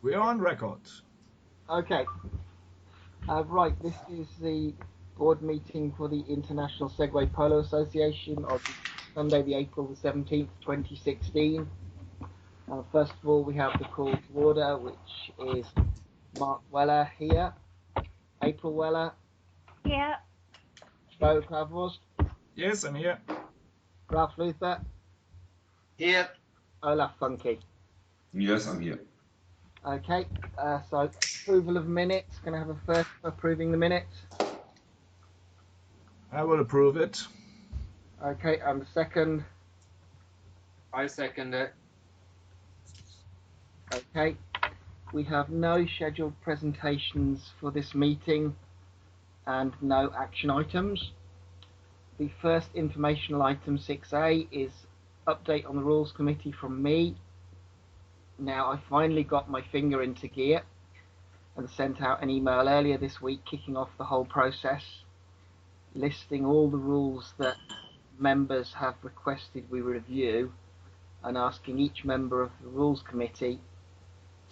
We're on record. Okay. Right, this is the board meeting for the International Segway Polo Association of Sunday, the April the 17th, 2016. First of all, we have the call to order, which is Mark Weller here, April Weller. Here. Bo Kravrost. Yes, I'm here. Ralph Luther. Here. Olaf Funky. Yes, I'm here. Okay, so approval of minutes. Can I have a first for approving the minutes? I will approve it. Okay, and the second. I second it. Okay, we have no scheduled presentations for this meeting and no action items. The first informational item 6A is update on the Rules Committee from me. Now, I finally got my finger into gear and sent out an email earlier this week kicking off the whole process, listing all the rules that members have requested we review and asking each member of the Rules Committee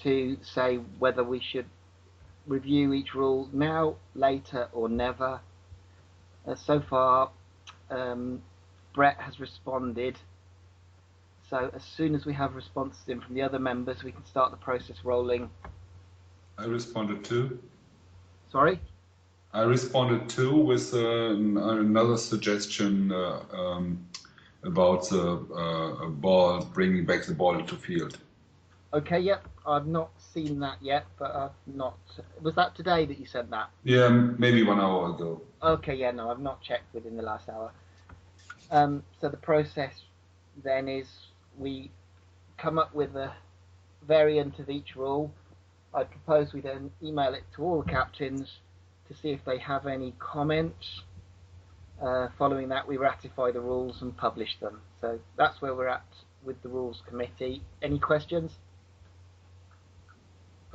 to say whether we should review each rule now, later or never. So far, Brett has responded. So as soon as we have responses in from the other members, we can start the process rolling. I responded too. Sorry? I responded too with another suggestion about the ball, bringing back the ball to field. Okay, yep. I've not seen that yet, but I've not... Was that today that you said that? Yeah, maybe 1 hour ago. Okay, yeah, no, I've not checked within the last hour. So the process then is we come up with a variant of each rule. I propose we then email it to all the captains to see if they have any comments. Following that, we ratify the rules and publish them. So that's where we're at with the Rules Committee. Any questions?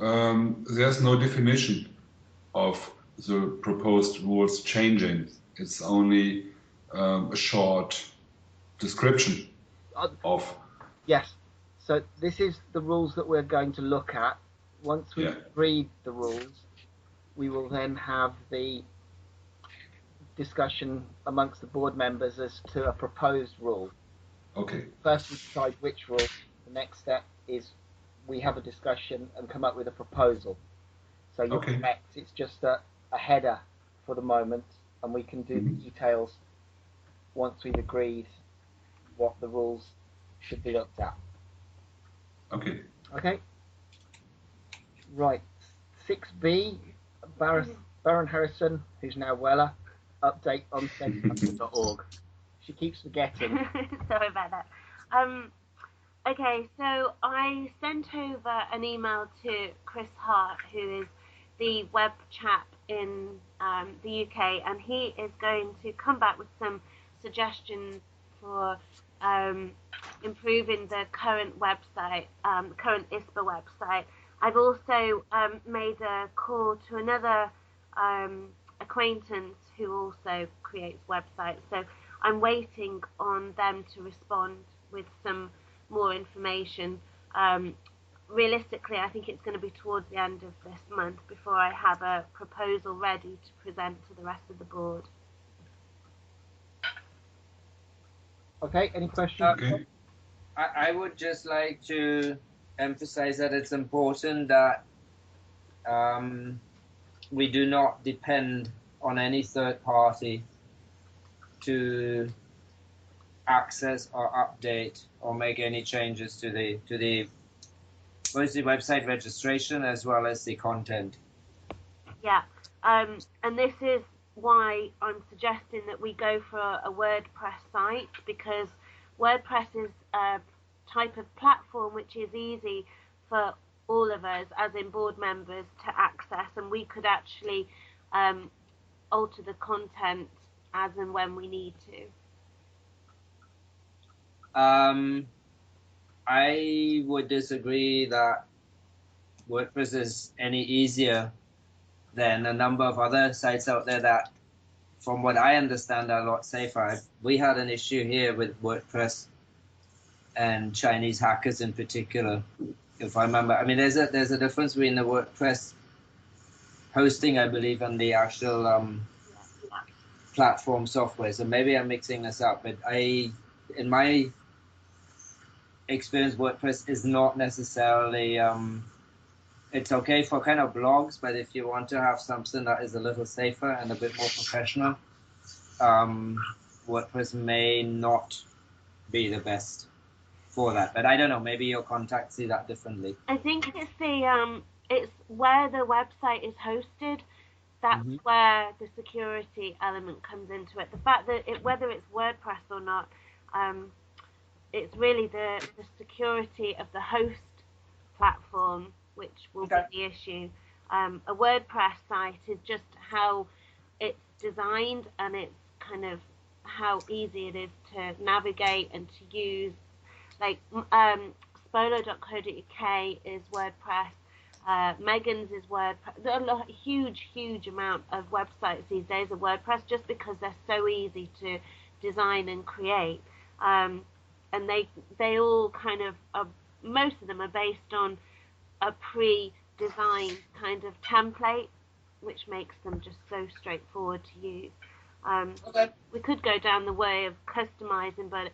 There's no definition of the proposed rules changing. It's only a short description of... Yes. So this is the rules that we're going to look at. Once we read the rules, we will then have the discussion amongst the board members as to a proposed rule. Okay. First we decide which rule. The next step is we have a discussion and come up with a proposal. So you're correct, it's just a header for the moment, and we can do the details once we've agreed what the rules should be looked at. Okay. Okay. Right. 6B, Baron Harrison, who's now Weller, update on segway.org. She keeps forgetting. Sorry about that. Okay, so I sent over an email to Chris Hart, who is the web chap in the UK, and he is going to come back with some suggestions for improving the current website, the current ISPA website. I've also made a call to another acquaintance who also creates websites. So I'm waiting on them to respond with some more information. Realistically, I think it's going to be towards the end of this month before I have a proposal ready to present to the rest of the board. Okay, any questions? Okay. I would just like to emphasize that it's important that we do not depend on any third party to access or update or make any changes to the both the website registration as well as the content. Yeah, and this is why I'm suggesting that we go for a WordPress site, because WordPress is a type of platform which is easy for all of us, as in board members, to access, and we could actually alter the content as and when we need to. I would disagree that WordPress is any easier than a number of other sites out there that, from what I understand, are a lot safer. We had an issue here with WordPress and Chinese hackers in particular. if I remember. I mean, there's a difference between the WordPress hosting, I believe, and the actual platform software. So maybe I'm mixing this up, but in my experience, WordPress is not necessarily. It's okay for kind of blogs, but if you want to have something that is a little safer and a bit more professional, WordPress may not be the best for that. But I don't know. Maybe your contacts see that differently. I think it's where the website is hosted. That's where the security element comes into it. The fact that whether it's WordPress or not, it's really the security of the host platform which will be the issue. A WordPress site is just how it's designed, and it's kind of how easy it is to navigate and to use. Like spolo.co.uk is WordPress. Megan's is WordPress. There are a huge amount of websites these days are WordPress, just because they're so easy to design and create. And they all kind of most of them are based on a pre-designed kind of template, which makes them just so straightforward to use. We could go down the way of customizing, but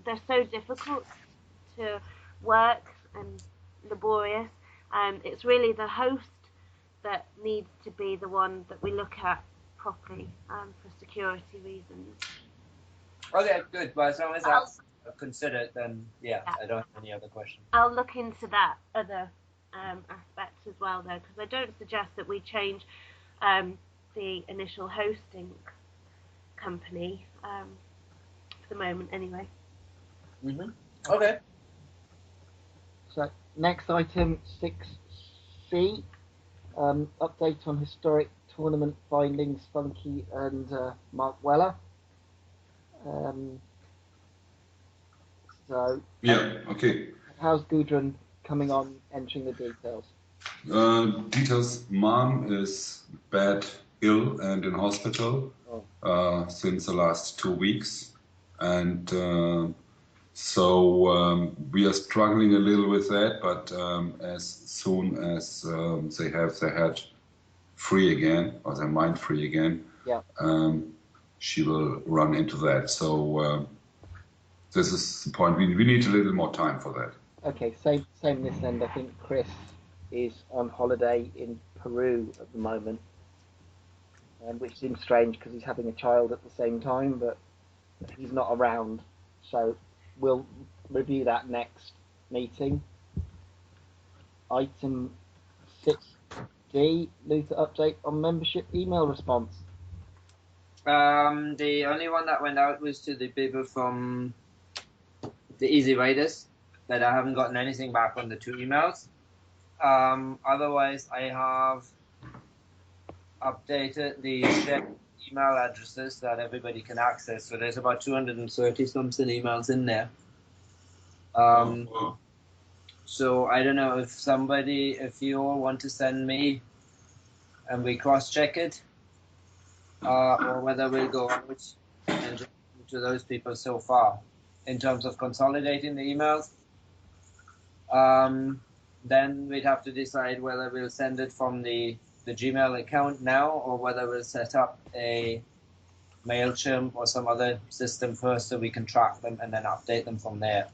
they're so difficult to work and laborious. It's really the host that needs to be the one that we look at properly for security reasons. Okay, good. Well, as long as that's considered, then I don't have any other questions. I'll look into that other aspect as well, though, because I don't suggest that we change the initial hosting company for the moment, anyway. Okay. So next item 6C, update on historic tournament findings, Funky and Mark Weller. So okay. How's Gudrun coming on entering the details? Dieter's mom is ill and in hospital since the last 2 weeks, and so we are struggling a little with that. But as soon as they have their head free again, or their mind free again, she will run into that. So this is the point. We need a little more time for that. Okay, same this end. I think Chris is on holiday in Peru at the moment, which seems strange because he's having a child at the same time, but he's not around. So we'll review that next meeting. Item 6D, Luther update on membership email response. The only one that went out was to the people from the Easy Raiders, but I haven't gotten anything back on the 2 emails. Otherwise, I have updated the shared email addresses that everybody can access. So there's about 230 something emails in there. So I don't know if you all want to send me and we cross-check it, or whether we'll go out and just to those people so far in terms of consolidating the emails. Then we'd have to decide whether we'll send it from the Gmail account now, or whether we'll set up a MailChimp or some other system first so we can track them and then update them from there.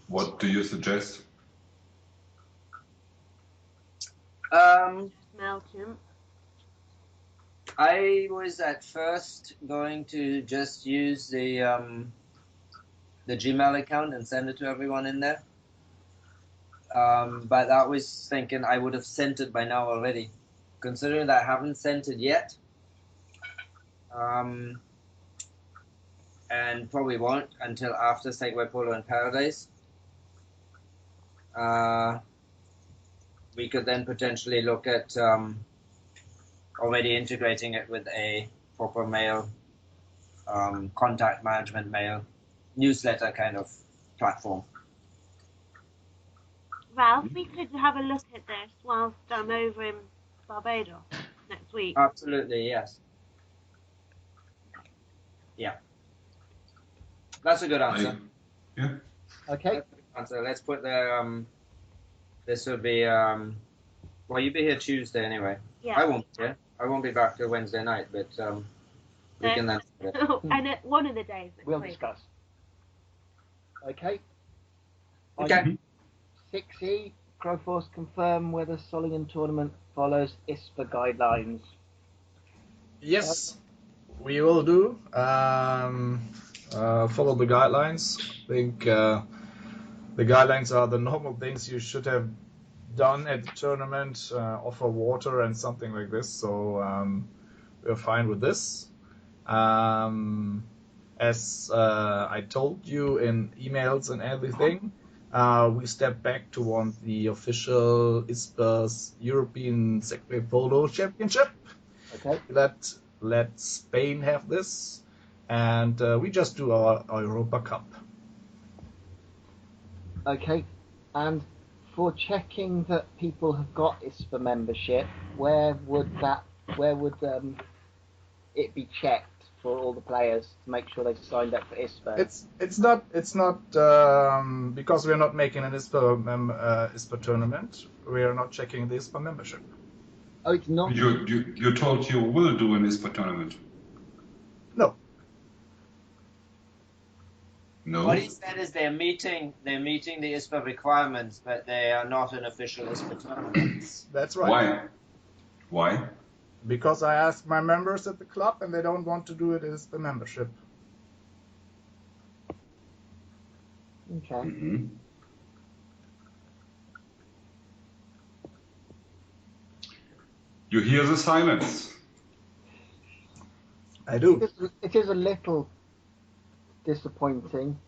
What do you suggest? MailChimp. I was at first going to just use the Gmail account and send it to everyone in there. But I was thinking I would have sent it by now already. Considering that I haven't sent it yet, and probably won't until after Segway Polo in Paradise, we could then potentially look at already integrating it with a proper mail, contact management mail, newsletter kind of platform. Ralph, we could have a look at this whilst I'm over in Barbados next week. Absolutely, yes. Yeah. That's a good answer. Okay. answer. Let's put the this would be well, you'll be here Tuesday anyway. Yeah. I won't be here. I won't be back till Wednesday night, but we can then. And one of the days. We'll discuss. Okay. Okay. 6E, Crowforce confirm whether Solingen tournament follows ISPA guidelines. Yes, we will do. Follow the guidelines. I think the guidelines are the normal things you should have done at the tournament. Offer water and something like this. So we're fine with this. As I told you in emails and everything, we step back toward the official ISPA's European Segway Polo Championship. Okay. Let Spain have this, and we just do our Europa Cup. Okay. And for checking that people have got ISPA membership, where would it be checked for all the players to make sure they've signed up for ISPA? It's not because we are not making an ISPA tournament. We are not checking the ISPA membership. Oh, it's not. You told you will do an ISPA tournament. No. No. What he said is they're meeting the ISPA requirements, but they are not an official ISPA tournament. That's right. Why? Because I asked my members at the club, and they don't want to do it as the membership. Okay. Mm-hmm. You hear the silence. I do. It is a little disappointing.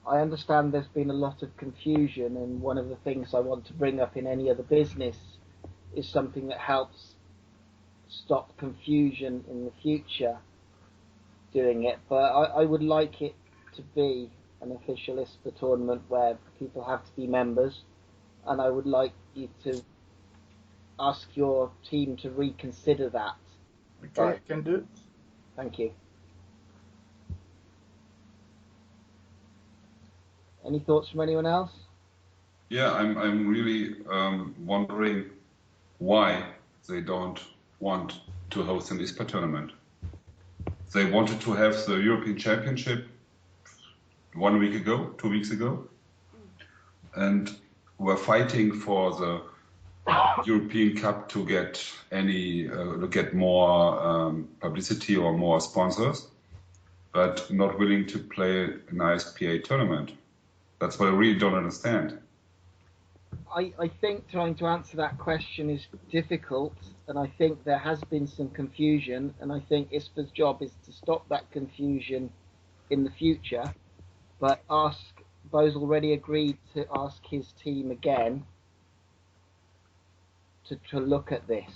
I understand there's been a lot of confusion, and one of the things I want to bring up in any other business is something that helps stop confusion in the future doing it. But I would like it to be an official ISPA tournament where people have to be members, and I would like you to ask your team to reconsider that. Okay, I can do it. Thank you. Any thoughts from anyone else? Yeah, I'm really wondering why they don't want to host an ISPA tournament. They wanted to have the European Championship 1 week ago, 2 weeks ago, and were fighting for the European Cup to get more publicity or more sponsors, but not willing to play an ISPA tournament. That's what I really don't understand. I think trying to answer that question is difficult, and I think there has been some confusion, and I think ISPA's job is to stop that confusion in the future. But Bo's already agreed to ask his team again to look at this,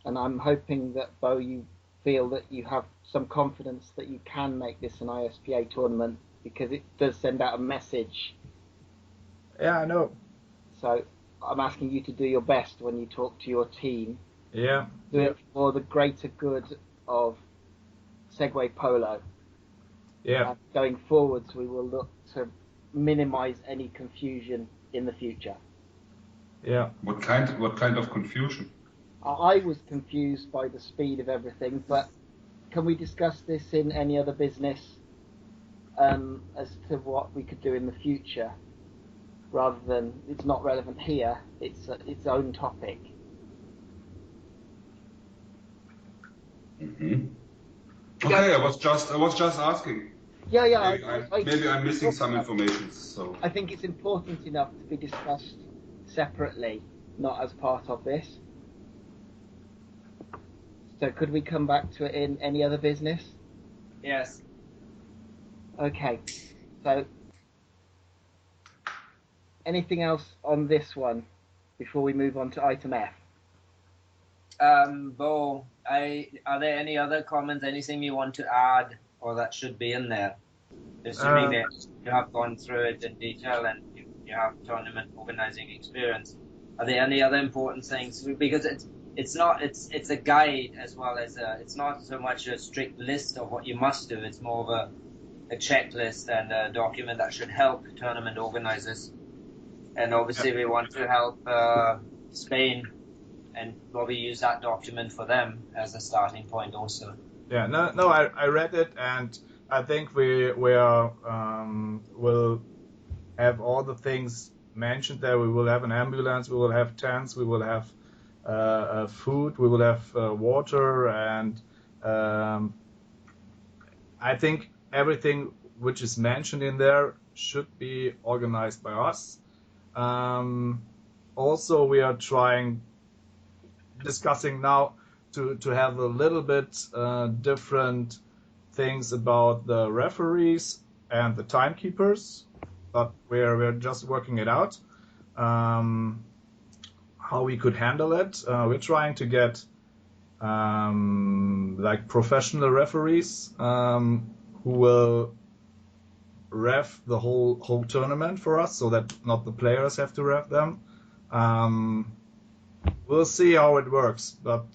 and I'm hoping that Bo, you feel that you have some confidence that you can make this an ISPA tournament, because it does send out a message. Yeah, I know. So I'm asking you to do your best when you talk to your team. Yeah. Do it for the greater good of Segway Polo. Yeah. And going forwards, we will look to minimise any confusion in the future. Yeah. What kind of confusion? I was confused by the speed of everything, but can we discuss this in any other business as to what we could do in the future, rather than it's not relevant here, it's its own topic. Mm-hmm. Okay, I was just asking. Yeah. Maybe I'm missing some information. So I think it's important enough to be discussed separately, not as part of this. So could we come back to it in any other business? Yes. Okay. So anything else on this one before we move on to item F? Bo, are there any other comments, anything you want to add or that should be in there? Assuming that you have gone through it in detail and you have tournament organizing experience. Are there any other important things? Because it's a guide as well as it's not so much a strict list of what you must do. It's more of a checklist and a document that should help tournament organizers. And obviously we want to help Spain, and probably use that document for them as a starting point also. Yeah, no, I read it, and I think we will have all the things mentioned there. We will have an ambulance, we will have tents, we will have food, we will have water, and I think everything which is mentioned in there should be organized by us. Also, we are discussing now to have a little bit different things about the referees and the timekeepers, but we're just working it out, how we could handle it. We're trying to get like professional referees who will ref the whole tournament for us, so that not the players have to ref them. We'll see how it works, but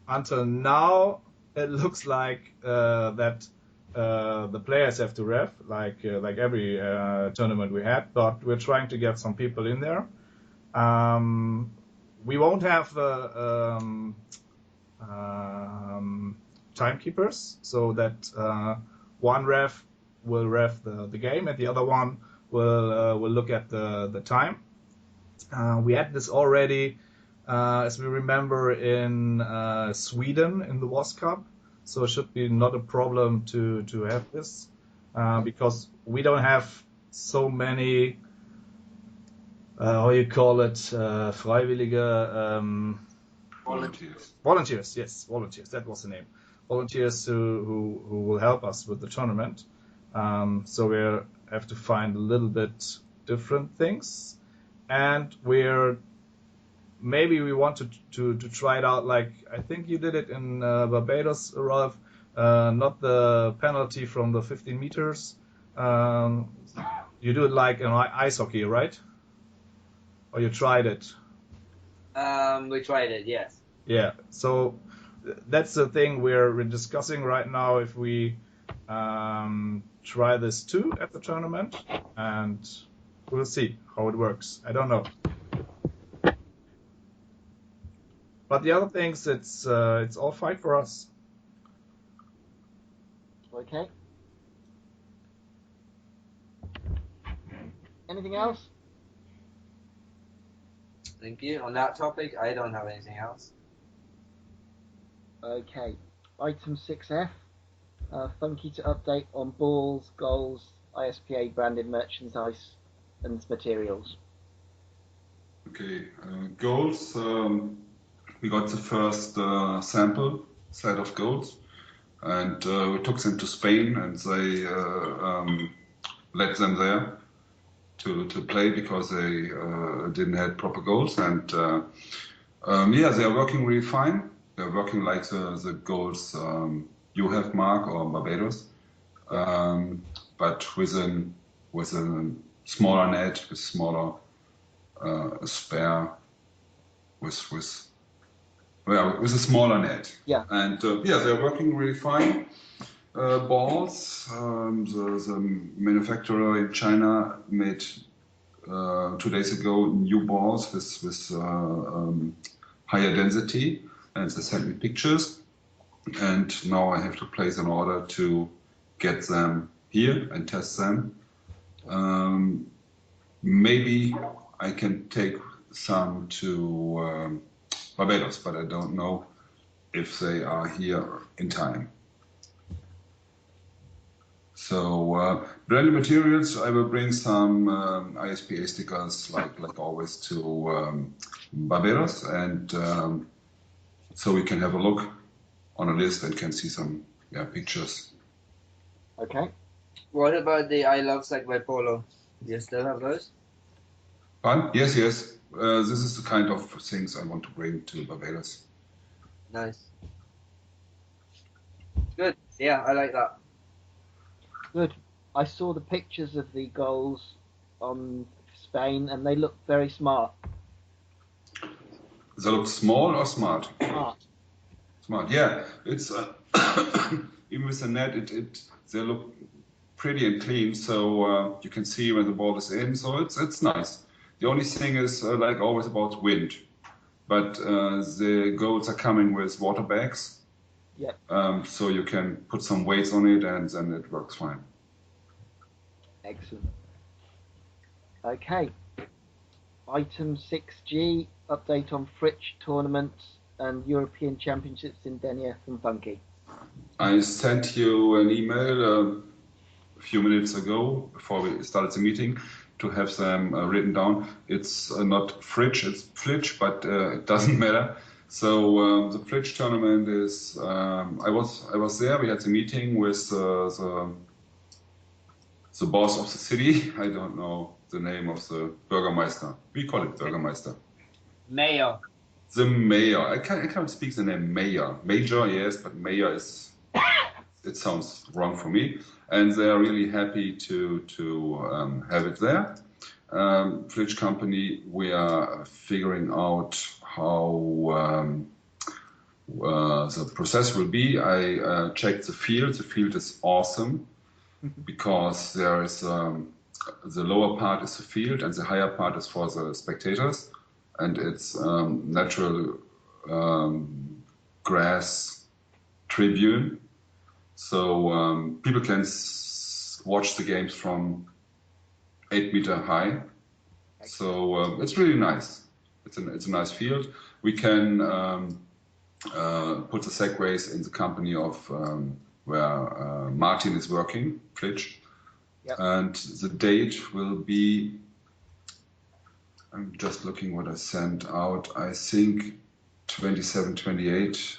until now it looks like that the players have to ref, like every tournament we had. But we're trying to get some people in there. We won't have timekeepers, so that one ref will ref the game and the other one will look at the time. We had this already, as we remember, in Sweden in the WAS Cup, so it should be not a problem to have this, because we don't have so many, how you call it, freiwillige, volunteers, yes, volunteers, that was the name. Volunteers who will help us with the tournament. So we have to find a little bit different things. And maybe we want to try it out, like I think you did it in Barbados, Ralph, not the penalty from the 15 meters. You do it like in ice hockey, right? Or you tried it? We tried it, yes. Yeah, so that's the thing we're discussing right now, if we try this too at the tournament, and we'll see how it works. I don't know. But the other things, it's all fine for us. Okay. Anything else? Thank you. On that topic, I don't have anything else. Okay. Item 6F. Funky to update on balls, goals, ISPA branded merchandise and materials. Okay, goals. We got the first sample set of goals, and we took them to Spain, and they let them there to play, because they didn't have proper goals. And yeah, they are working really fine. They're working like the goals you have, Mark, or Barbados, but with a smaller net, with smaller spare, with a smaller net. Yeah. And yeah, they're working really fine. Balls, the manufacturer in China made 2 days ago new balls with higher density, and they sent me pictures. And now I have to place an order to get them here and test them. Maybe I can take some to Barbados, but I don't know if they are here in time. So branded materials, I will bring some ISPA stickers, like always, to Barbados, and so we can have a look on a list and can see some pictures. Okay. What about the I Love Segway Polo? Do you still have those? Fun? Yes, yes. This is the kind of things I want to bring to Barbados. Nice. Good. Yeah, I like that. Good. I saw the pictures of the goals on Spain, and they look very smart. They look small or smart? Smart. Smart. Yeah, it's even with the net, they look pretty and clean, so you can see when the ball is in. So it's nice. The only thing is, like always, about wind. But the goals are coming with water bags. Yeah. So you can put some weights on it, and then it works fine. Excellent. Okay. Item 6G, update on Fritsch tournaments and European Championships in Denia from Funky. I sent you an email a few minutes ago before we started the meeting to have them written down. It's not Fritsch, it's Flitsch, but it doesn't matter. So the Flitsch tournament is. I was there. We had the meeting with the boss of the city. I don't know the name of the Bürgermeister. We call it Bürgermeister. Mayor. The mayor. I can't speak the name mayor. Major, yes, but mayor is. It sounds wrong for me. And they are really happy to have it there. Flitsch company. We are figuring out how the process will be. I checked the field. The field is awesome because there is the lower part is the field and the higher part is for the spectators, and it's natural grass tribune, so people can watch the games from 8 meter high. So it's really nice. It's a nice field. We can put the segways in the company of where Martin is working, Flitsch. Yep. And the date will be, I'm just looking what I sent out, I think 27, 28.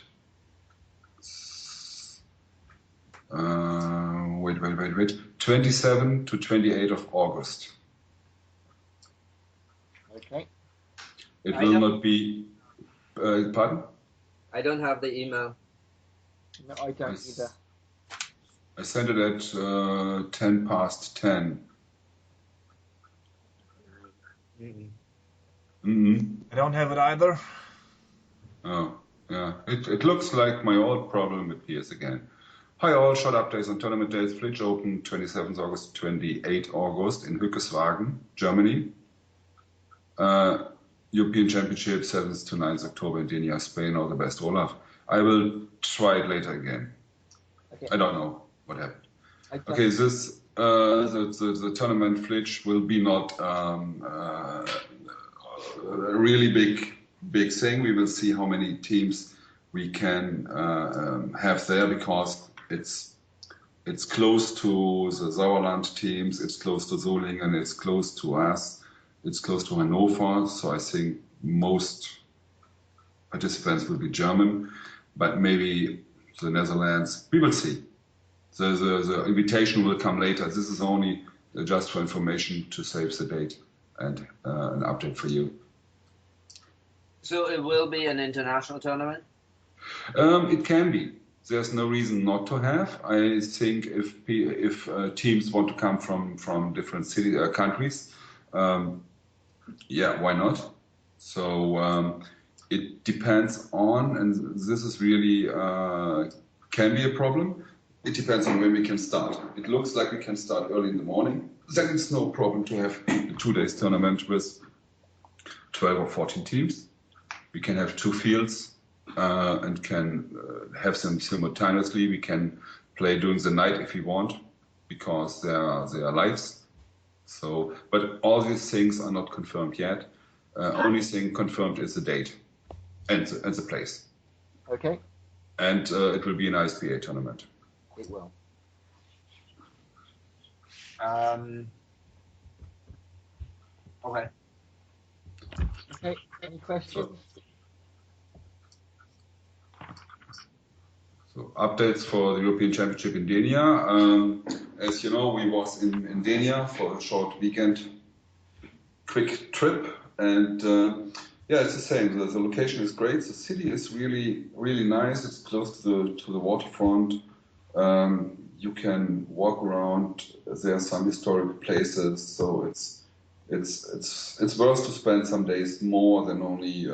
Wait. 27 to 28 of August. Okay. It will not be, pardon? I don't have the email. No, I don't either. I sent it at 10 past 10. I don't have it either. Oh, yeah. It looks like my old problem appears again. Hi all, short updates on tournament dates. Flitsch Open 27th August, 28th August in Hückeswagen, Germany. European Championship 7th to 9th October in Denia, Spain. All the best, Olaf. I will try it later again. Okay. I don't know what happened. Okay, this the tournament Flitsch will be not a really big thing. We will see how many teams we can have there, because it's close to the Sauerland teams, it's close to Solingen, it's close to us, it's close to Hannover. So I think most participants will be German, but maybe the Netherlands. We will see. The invitation will come later. This is only just for information to save the date and an update for you. So it will be an international tournament? It can be. There's no reason not to have. I think if teams want to come from different countries, yeah, why not? So it depends on, and this is really can be a problem. It depends on when we can start. It looks like we can start early in the morning. Then it's no problem to have a 2 days tournament with 12 or 14 teams. We can have 2 fields and can have them simultaneously. We can play during the night if we want, because they are lives. So, but all these things are not confirmed yet. Only thing confirmed is the date and the place. Okay. And it will be an ISPA tournament. It will. Okay. Okay. Any questions? So updates for the European Championship in Denia. As you know, we was in Denia for a short weekend, quick trip, and yeah, it's the same. The location is great. The city is really nice. It's close to the waterfront. You can walk around. There are some historic places, so it's worth to spend some days more than only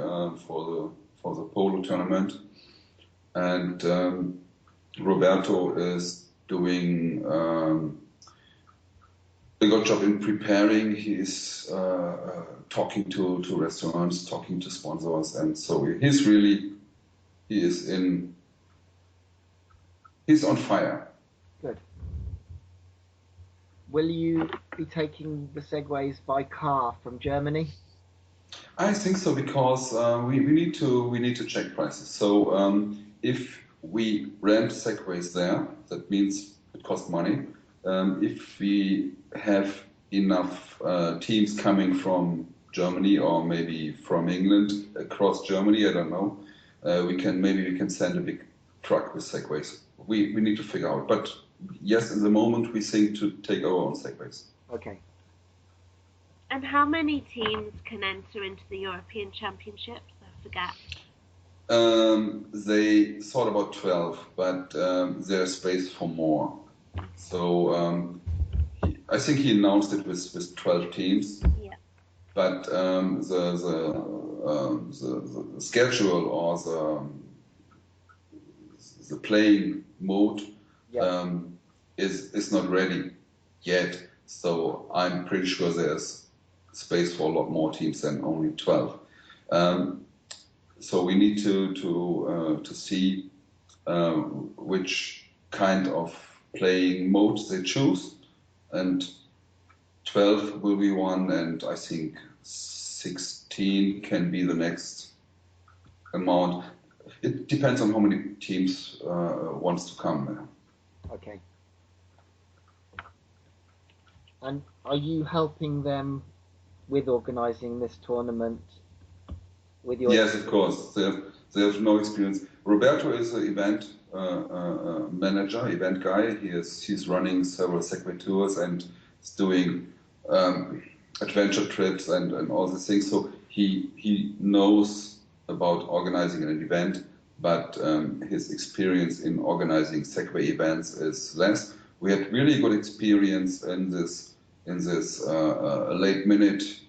for the polo tournament. And Roberto is doing a good job in preparing. He's talking to restaurants, talking to sponsors, and so he's on fire. Good. Will you be taking the segways by car from Germany? I think so, because we need to check prices. So if we rent segways there, that means it costs money. If we have enough teams coming from Germany or maybe from England across Germany, I don't know, we can send a big truck with segways. We need to figure out. But yes, in the moment we think to take our own segways. Okay. And how many teams can enter into the European Championships? I forget. They thought about 12, but there's space for more. So I think he announced it with 12 teams. Yeah. But the schedule or the playing mode is not ready yet. So I'm pretty sure there's space for a lot more teams than only 12. So we need to see which kind of playing modes they choose, and 12 will be one, and I think 16 can be the next amount. It depends on how many teams wants to come. Okay. And are you helping them with organising this tournament? With your Yes, of course. They have no experience. Roberto is an event manager, event guy. He's running several Segway tours and is doing adventure trips and all these things. So he knows about organizing an event, but his experience in organizing Segway events is less. We had really good experience in this late minute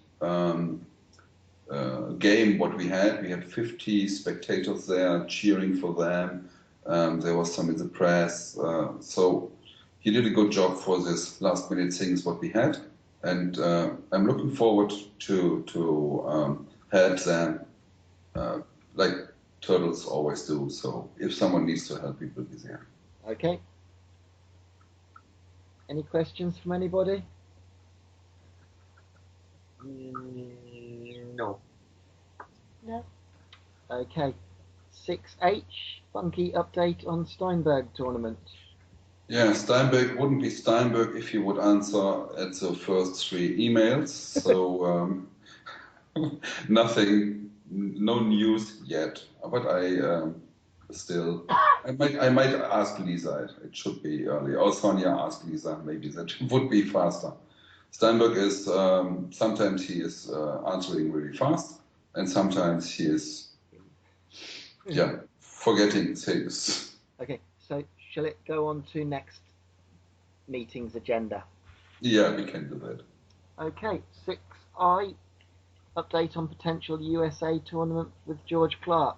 game. What we had 50 spectators there cheering for them. There was some in the press. So he did a good job for this last minute things what we had, and I'm looking forward to help them like turtles always do. So if someone needs to help, we will be there. Okay. Any questions from anybody? No. No. Okay. 6H, funky update on Steinberg tournament. Yeah, Steinberg wouldn't be Steinberg if he would answer at the first 3 emails. So nothing, no news yet. But I might ask Lisa. It should be early. Or Sonia asked Lisa. Maybe that would be faster. Steinberg is sometimes he is answering really fast, and sometimes he is forgetting things. Okay, so shall it go on to next meeting's agenda? Yeah, we can do that. Okay, 6I, update on potential USA tournament with George Clark.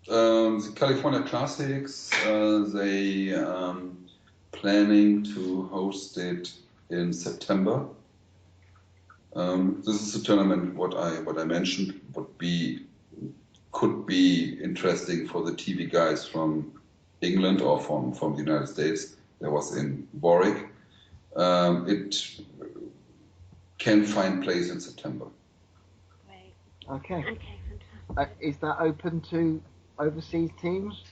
The California Classics, they planning to host it in September. This is a tournament what I mentioned could be interesting for the TV guys from England or from the United States. There was in Warwick. It can find place in September. Great. Okay. Okay, fantastic. Is that open to overseas teams?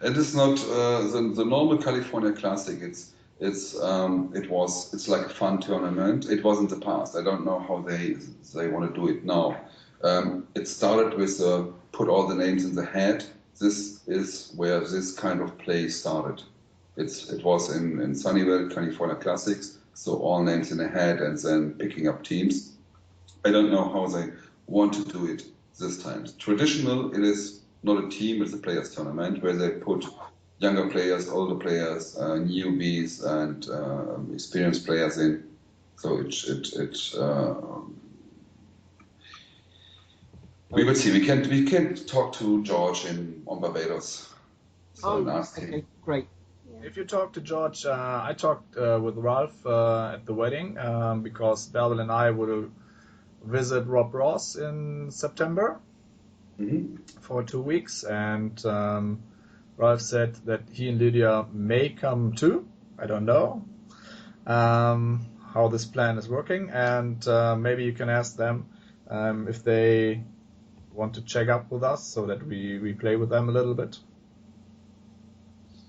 It is not the normal California Classic. It's like a fun tournament. It was in the past. I don't know how they want to do it now. It started with put all the names in the hat. This is where this kind of play started. It was in Sunnyvale, California Classics, so all names in a hat and then picking up teams. I don't know how they want to do it this time. Traditional, it is not a team, it's a players tournament where they put younger players, older players, newbies, and experienced players in. So we will see. We can talk to George on Barbados. So ask him. Okay, great. If you talk to George, I talked with Ralph at the wedding because Bärbel and I will visit Rob Ross in September for 2 weeks, and Ralph said that he and Lydia may come too. I don't know how this plan is working, and maybe you can ask them if they want to check up with us so that we play with them a little bit.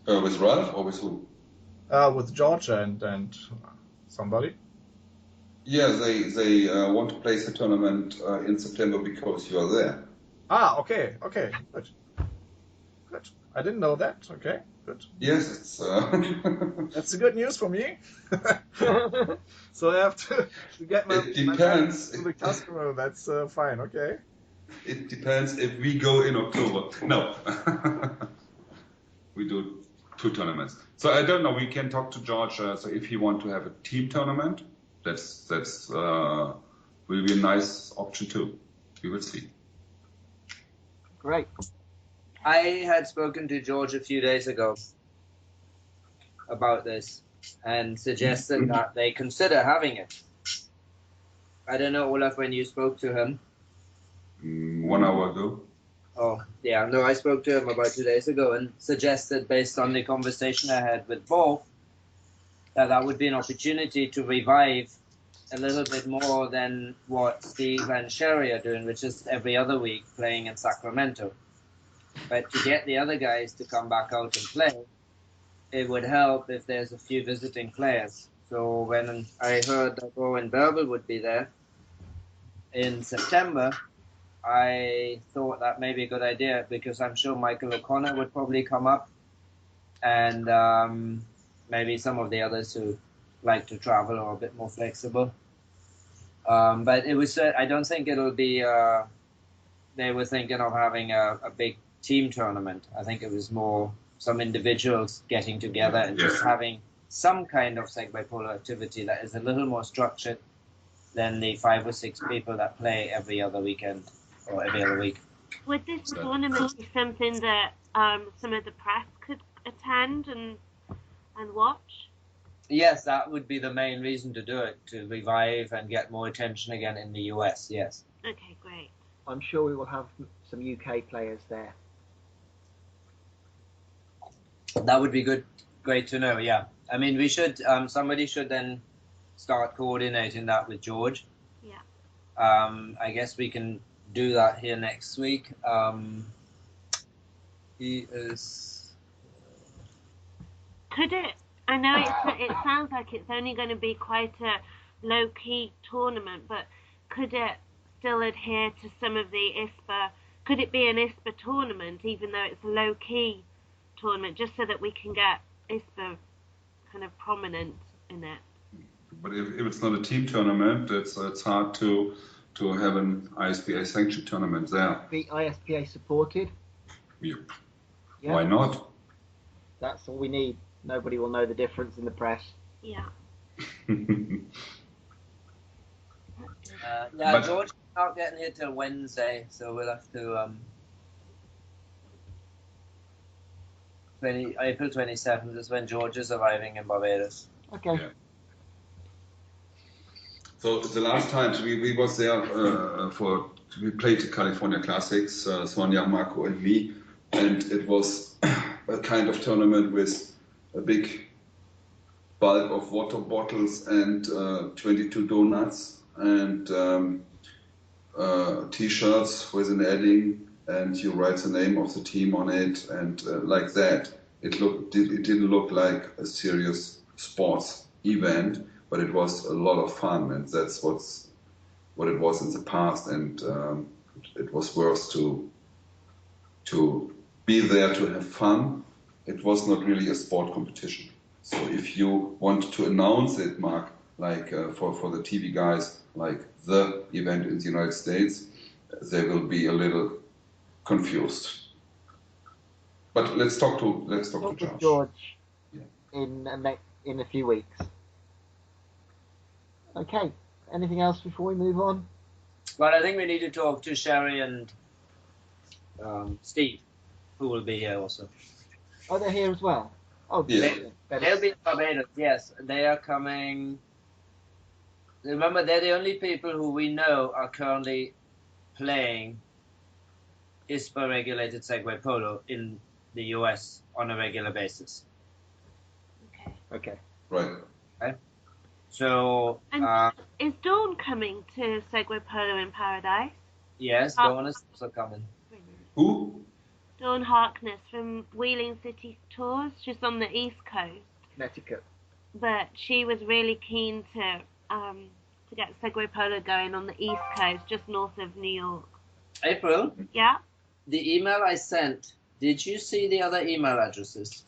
With Ralph or with who? With George and somebody. Yeah, they want to place the tournament in September because you are there. Okay, good. I didn't know that. Okay, good. Yes, it's. That's good news for me. So I have to get my. It depends. To the customer. That's fine. Okay. It depends if we go in October. No. We do 2 tournaments. So I don't know. We can talk to George. So if he want to have a team tournament, that's will be a nice option too. We will see. Great. I had spoken to George a few days ago about this and suggested that they consider having it. I don't know, Olaf, when you spoke to him. 1 hour ago. Oh, yeah, no, I spoke to him about 2 days ago and suggested, based on the conversation I had with Bo, that would be an opportunity to revive a little bit more than what Steve and Sherry are doing, which is every other week playing in Sacramento. But to get the other guys to come back out and play, it would help if there's a few visiting players. So when I heard that Bo and Bärbel would be there in September, I thought that may be a good idea because I'm sure Michael O'Connor would probably come up and maybe some of the others who like to travel or a bit more flexible. But it was, I don't think it'll be, they were thinking of having a big team tournament. I think it was more some individuals getting together and just having some kind of Segway Polo activity that is a little more structured than the 5 or 6 people that play every other weekend or every other week. Would this tournament be something that some of the press could attend and watch? Yes, that would be the main reason to do it, to revive and get more attention again in the US, yes. Okay, great. I'm sure we will have some UK players there. That would be great to know, yeah. I mean, we should, somebody should then start coordinating that with George. Yeah. I guess we can do that here next week. He is... Could it, I know it sounds like it's only going to be quite a low-key tournament, but could it still adhere to some of the ISPA, could it be an ISPA tournament even though it's a low-key tournament, just so that we can get ISPA kind of prominent in it? But if it's not a team tournament, it's hard to have an ISPA sanctioned tournament there. Be ISPA supported? Yeah. Yeah. Why not? That's all we need. Nobody will know the difference in the press. Yeah. Yeah, George is not getting here till Wednesday, so we'll have to April 27th is when George is arriving in Barbados. Okay. Yeah. So the last times we was there we played the California Classics, Sonja, Marco and me, and it was a kind of tournament with a big bulk of water bottles and 22 donuts and T-shirts with an adding, and you write the name of the team on it, and like that. It didn't look like a serious sports event, but it was a lot of fun, and that's what it was in the past, and it was worth to be there to have fun. It was not really a sport competition. So if you want to announce it, Mark, like for the TV guys, like the event in the United States, they will be a little confused. But let's talk to George. Yeah. In a few weeks. Okay. Anything else before we move on? Well, I think we need to talk to Sherry and Steve, who will be here also. Oh, they're here as well. Oh, Yeah. They'll be in Barbados. Yes, they are coming. Remember, they're the only people who we know are currently playing ISPA regulated Segway Polo in the US on a regular basis. Okay. Right. Okay. So, And is Dawn coming to Segway Polo in Paradise? yes, Dawn is also coming. Who? Dawn Harkness from Wheeling City Tours. She's on the East Coast, Connecticut. but she was really keen to get Segway Polo going on the East Coast, just north of New York. April, Yeah. the email I sent, did you see the other email addresses?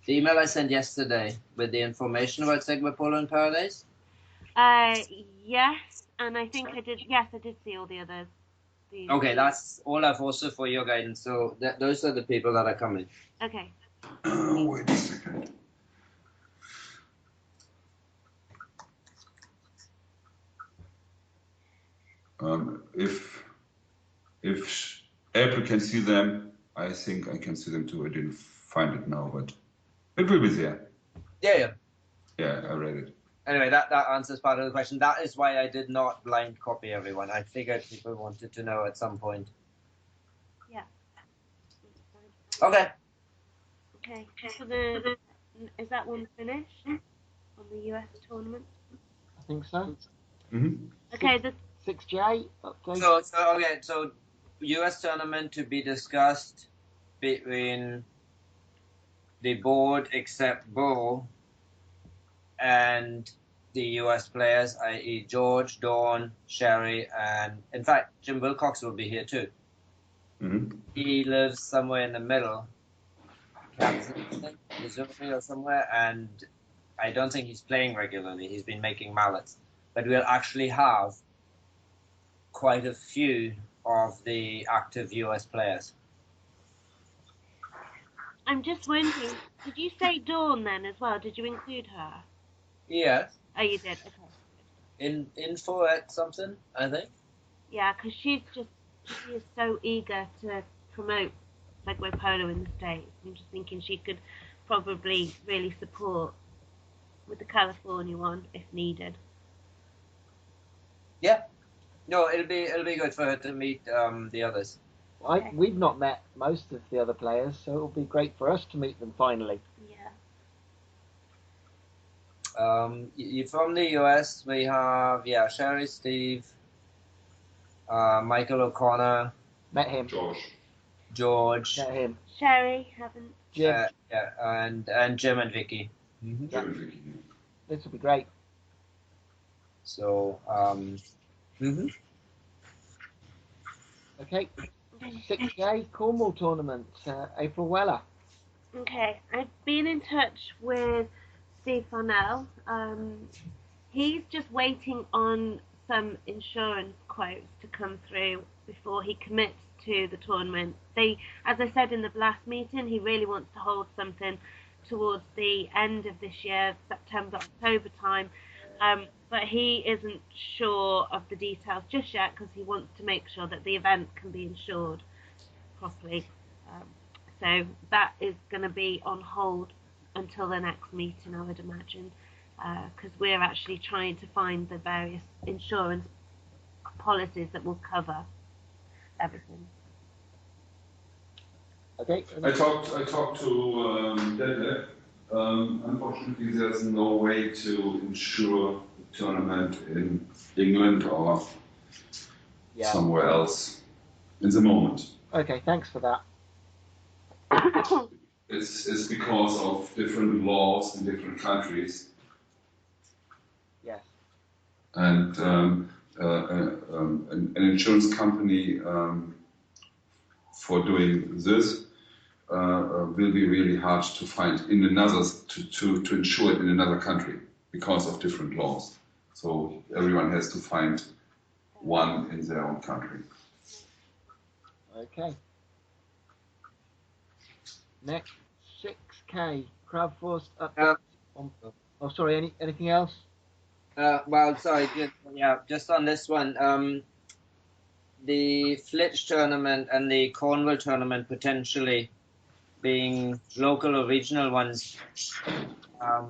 The email I sent yesterday with the information about Segway Polo in Paradise? Yes, and I think I did. Yes, I did see all the others. Okay, that's all I've also for your guidance. So those are the people that are coming. Okay. Wait a second. If April can see them, I think I can see them too. I didn't find it now, but it will be there. Yeah. Yeah, I read it. Anyway, that answers part of the question. That is why I did not blind copy everyone. I figured people wanted to know at some point. Yeah. Okay. Okay. So is that one finished on the US tournament? I think so. Mm-hmm. Okay. The 6J update. So US tournament to be discussed between the board except Bo and the US players, i.e. George, Dawn, Sherry, and in fact Jim Wilcox will be here too. Mm-hmm. He lives somewhere in the middle, Kansas, Missouri or somewhere, and I don't think he's playing regularly. He's been making mallets. But we'll actually have quite a few of the active US players. I'm just wondering, did you say Dawn then as well? Did you include her? Yes. Oh, you did. Okay. Info at something, I think. Yeah, because she is so eager to promote Segway Polo in the States. I'm just thinking she could probably really support with the California one if needed. Yeah. No, it'll be good for her to meet the others. Okay. We've not met most of the other players, so it'll be great for us to meet them finally. Yeah. From the US, we have Sherry, Steve, Michael O'Connor. Met him. George. Met him. Sherry, haven't. Jim. And Jim and Vicky. Mm-hmm. Yeah. This will be great. So, Okay. 6J Cornwall tournament, April Weller. Okay, I've been in touch with Steve Farnell. He's just waiting on some insurance quotes to come through before he commits to the tournament. As I said in the last meeting, he really wants to hold something towards the end of this year, September, October time. But he isn't sure of the details just yet because he wants to make sure that the event can be insured properly. So that is going to be on hold until the next meeting, I would imagine, because we're actually trying to find the various insurance policies that will cover everything. Okay. I talked to Detlef. Unfortunately, there's no way to insure the tournament in England or somewhere else in the moment. Okay, thanks for that. It's because of different laws in different countries. Yes. And an insurance company for doing this will be really hard to find in another to insure it in another country because of different laws. So everyone has to find one in their own country. Okay. Next, 6K Crowdforce update. Oh, sorry. Anything else? Just on this one. The Flitch tournament and the Cornwall tournament potentially being local or regional ones, I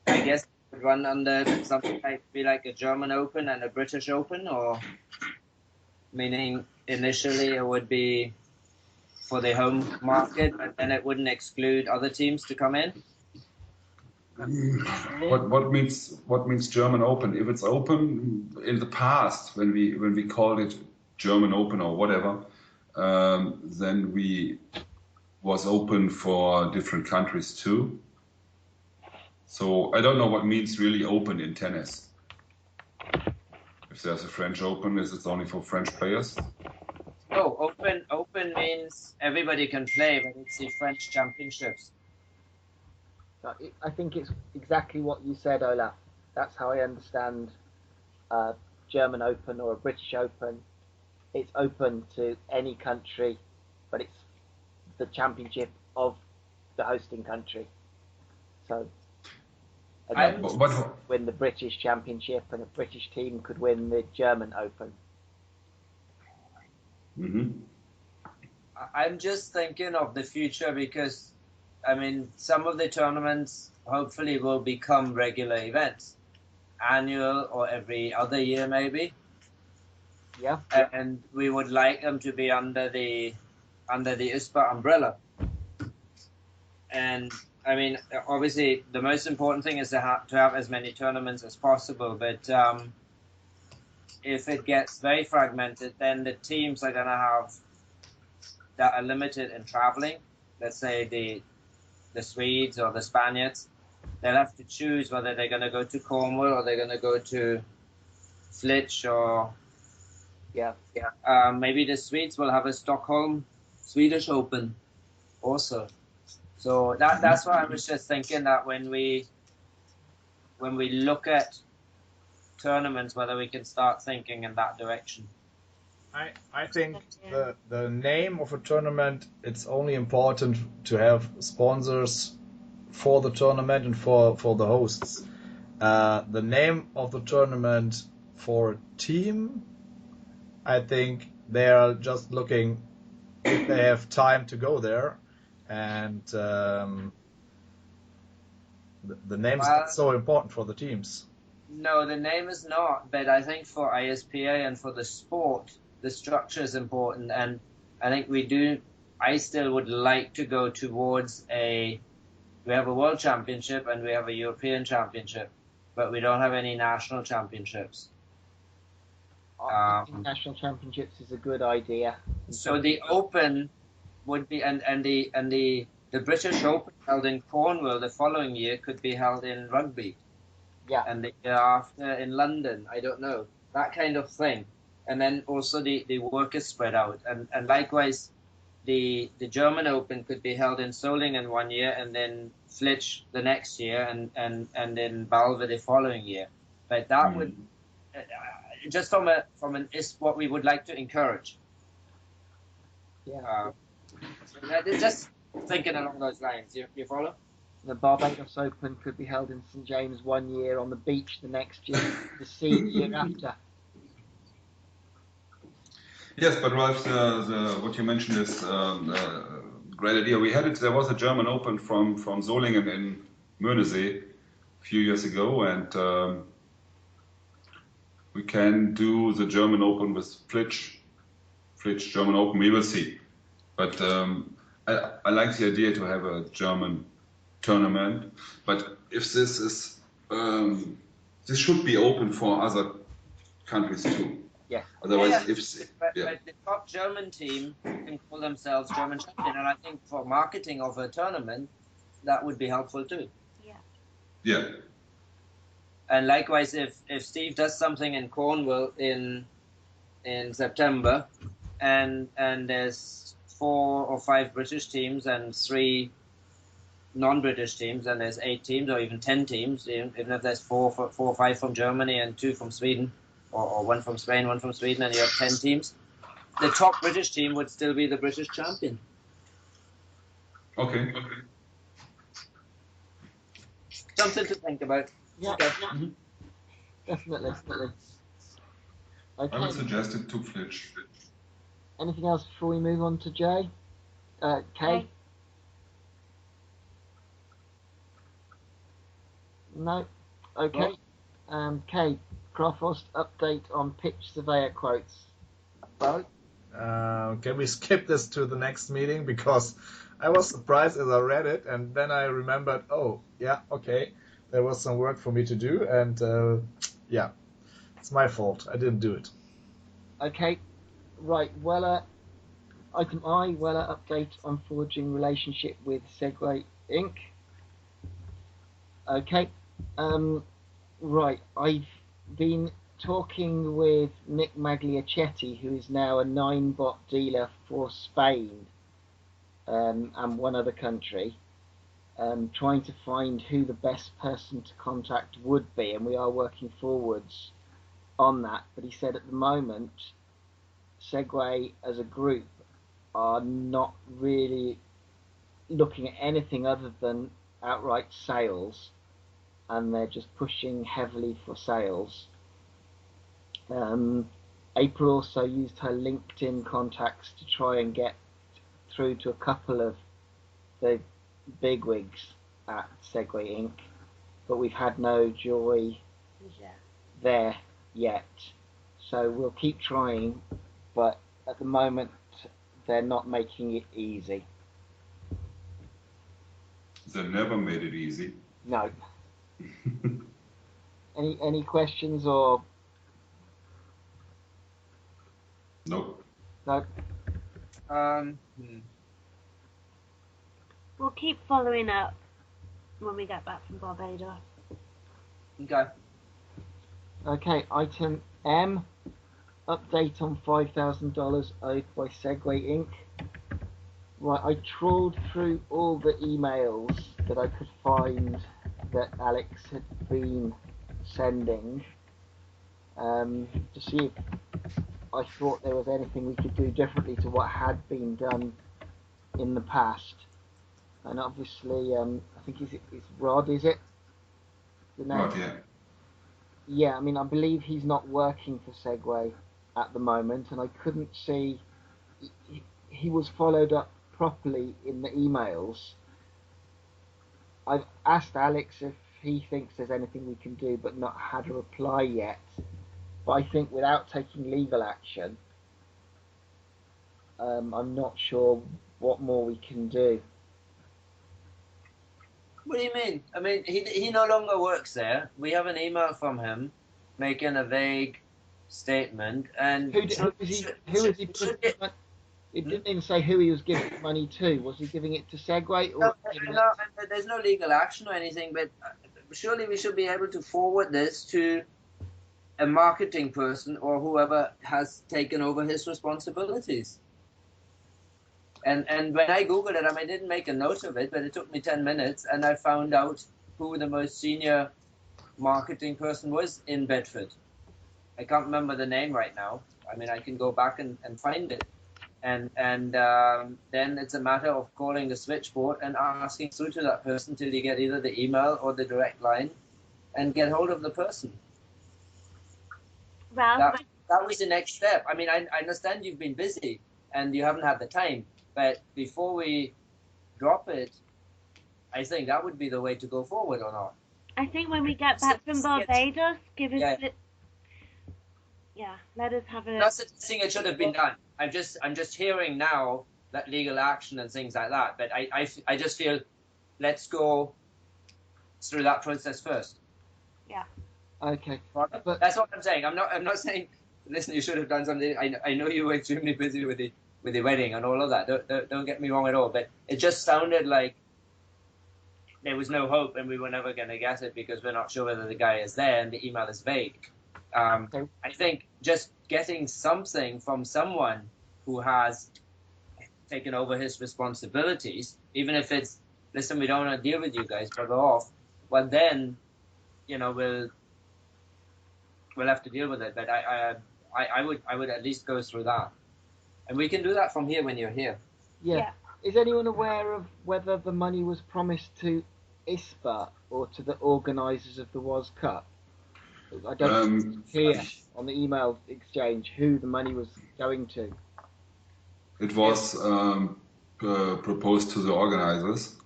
guess it would run under something like a German Open and a British Open, or meaning initially it would be for the home market, but then it wouldn't exclude other teams to come in. What means German Open? If it's open in the past, when we called it German Open or whatever, then we was open for different countries too. So I don't know what means really open in tennis. If there's a French Open, is it only for French players? Oh, open means everybody can play, but it's the French Championships. I think it's exactly what you said, Olaf. That's how I understand German Open or a British Open. It's open to any country, but it's the championship of the hosting country. So win the British Championship, and a British team could win the German Open. Mm-hmm. I'm just thinking of the future because, I mean, some of the tournaments hopefully will become regular events, annual or every other year maybe. Yeah. And we would like them to be under the ISPA umbrella. And I mean, obviously, the most important thing is to have as many tournaments as possible. But if it gets very fragmented, then the teams are going to have that are limited in traveling. Let's say the Swedes or the Spaniards, they'll have to choose whether they're going to go to Cornwall or they're going to go to Flitch or maybe the Swedes will have a Stockholm Swedish Open also. So that's why I was just thinking that when we look at tournaments, whether we can start thinking in that direction. I think the name of a tournament, it's only important to have sponsors for the tournament and for the hosts. The name of the tournament for a team, I think they are just looking if they have time to go there, and the name is not so important for the teams. No, the name is not, but I think for ISPA and for the sport, the structure is important, and I think I still would like to go towards we have a World Championship and we have a European Championship, but we don't have any national championships. I think national championships is a good idea. So the Open would be, and the British Open held in Cornwall the following year could be held in Rugby. Yeah. And the year after in London, I don't know, that kind of thing. And then also the work is spread out. And likewise, the German Open could be held in Solingen one year and then Flitch the next year and then Balve the following year. But that would, just from is what we would like to encourage. Yeah. Just thinking along those lines. You follow? The Barbados Open could be held in St James one year, on the beach the next year, the sea the year after. Yes, but Ralph, what you mentioned is a great idea. We had it. There was a German Open from Solingen in Möhnesee a few years ago, and we can do the German Open with Flitch German Open. We will see, but I like the idea to have a German tournament. But if this is this should be open for other countries too. Yeah. Otherwise, but the top German team can call themselves German champion, and I think for marketing of a tournament, that would be helpful too. Yeah. Yeah. And likewise, if Steve does something in Cornwall in September, and there's 4 or 5 British teams and 3 non-British teams, and there's 8 teams or even 10 teams, even if there's 4 or 5 from Germany and 2 from Sweden, or 1 from Spain, 1 from Sweden, and you have 10 teams, the top British team would still be the British champion. Okay. Something to think about. Yeah. Okay. Mm-hmm. Definitely. Okay. I would suggest it to Flitch. Anything else before we move on to Kay? No. Okay. Kay, Crawford, update on pitch surveyor quotes. Bo? Can we skip this to the next meeting? Because I was surprised as I read it, and then I remembered, oh, yeah, okay, there was some work for me to do, and yeah, it's my fault. I didn't do it. Okay. Right. Weller. Item I. Weller update on forging relationship with Segway Inc. Okay. Right. I've been talking with Nick Magliacetti, who is now a 9-bot dealer for Spain and one other country, trying to find who the best person to contact would be, and we are working forwards on that. But he said at the moment, Segway as a group are not really looking at anything other than outright sales, and they're just pushing heavily for sales. April also used her LinkedIn contacts to try and get through to a couple of the bigwigs at Segway Inc., but we've had no joy there yet. So we'll keep trying, but at the moment they're not making it easy. They never made it easy. No. Any questions or? Nope. No. We'll keep following up when we get back from Barbados. Okay. Okay, item M, update on $5,000 owed by Segway Inc. Right, I trawled through all the emails that I could find that Alex had been sending to see if I thought there was anything we could do differently to what had been done in the past. And obviously, I think it's Rod, is it? The name? Rod, yeah. Yeah, I mean, I believe he's not working for Segway at the moment, and I couldn't see he was followed up properly in the emails. I've asked Alex if he thinks there's anything we can do, but not had a reply yet. But I think without taking legal action, I'm not sure what more we can do. What do you mean? I mean, he no longer works there. We have an email from him making a vague statement, and Who was he? It didn't even say who he was giving the money to. Was he giving it to Segway or? No, there's no legal action or anything, but surely we should be able to forward this to a marketing person or whoever has taken over his responsibilities. And when I Googled it, I didn't make a note of it, but it took me 10 minutes, and I found out who the most senior marketing person was in Bedford. I can't remember the name right now. I mean, I can go back and find it. And then it's a matter of calling the switchboard and asking through to that person till you get either the email or the direct line and get hold of the person. Ralph? That was the next step. I mean, I understand you've been busy and you haven't had the time, but before we drop it, I think that would be the way to go forward, or not? I think when we get back from Barbados, give us let us have a. Not suggesting it should have been done. I'm just hearing now that legal action and things like that. But I just feel let's go through that process first. Yeah. Okay. But that's what I'm saying. I'm not saying listen, you should have done something. I know you were extremely busy with the wedding and all of that. Don't get me wrong at all. But it just sounded like there was no hope and we were never going to get it because we're not sure whether the guy is there and the email is vague. I think just getting something from someone who has taken over his responsibilities, even if it's, listen, we don't want to deal with you guys, bugger off, well then, we'll have to deal with it. But I would at least go through that. And we can do that from here when you're here. Yeah. Is anyone aware of whether the money was promised to ISPA or to the organisers of the WOS Cup? I don't hear on the email exchange who the money was going to. It was proposed to the organizers.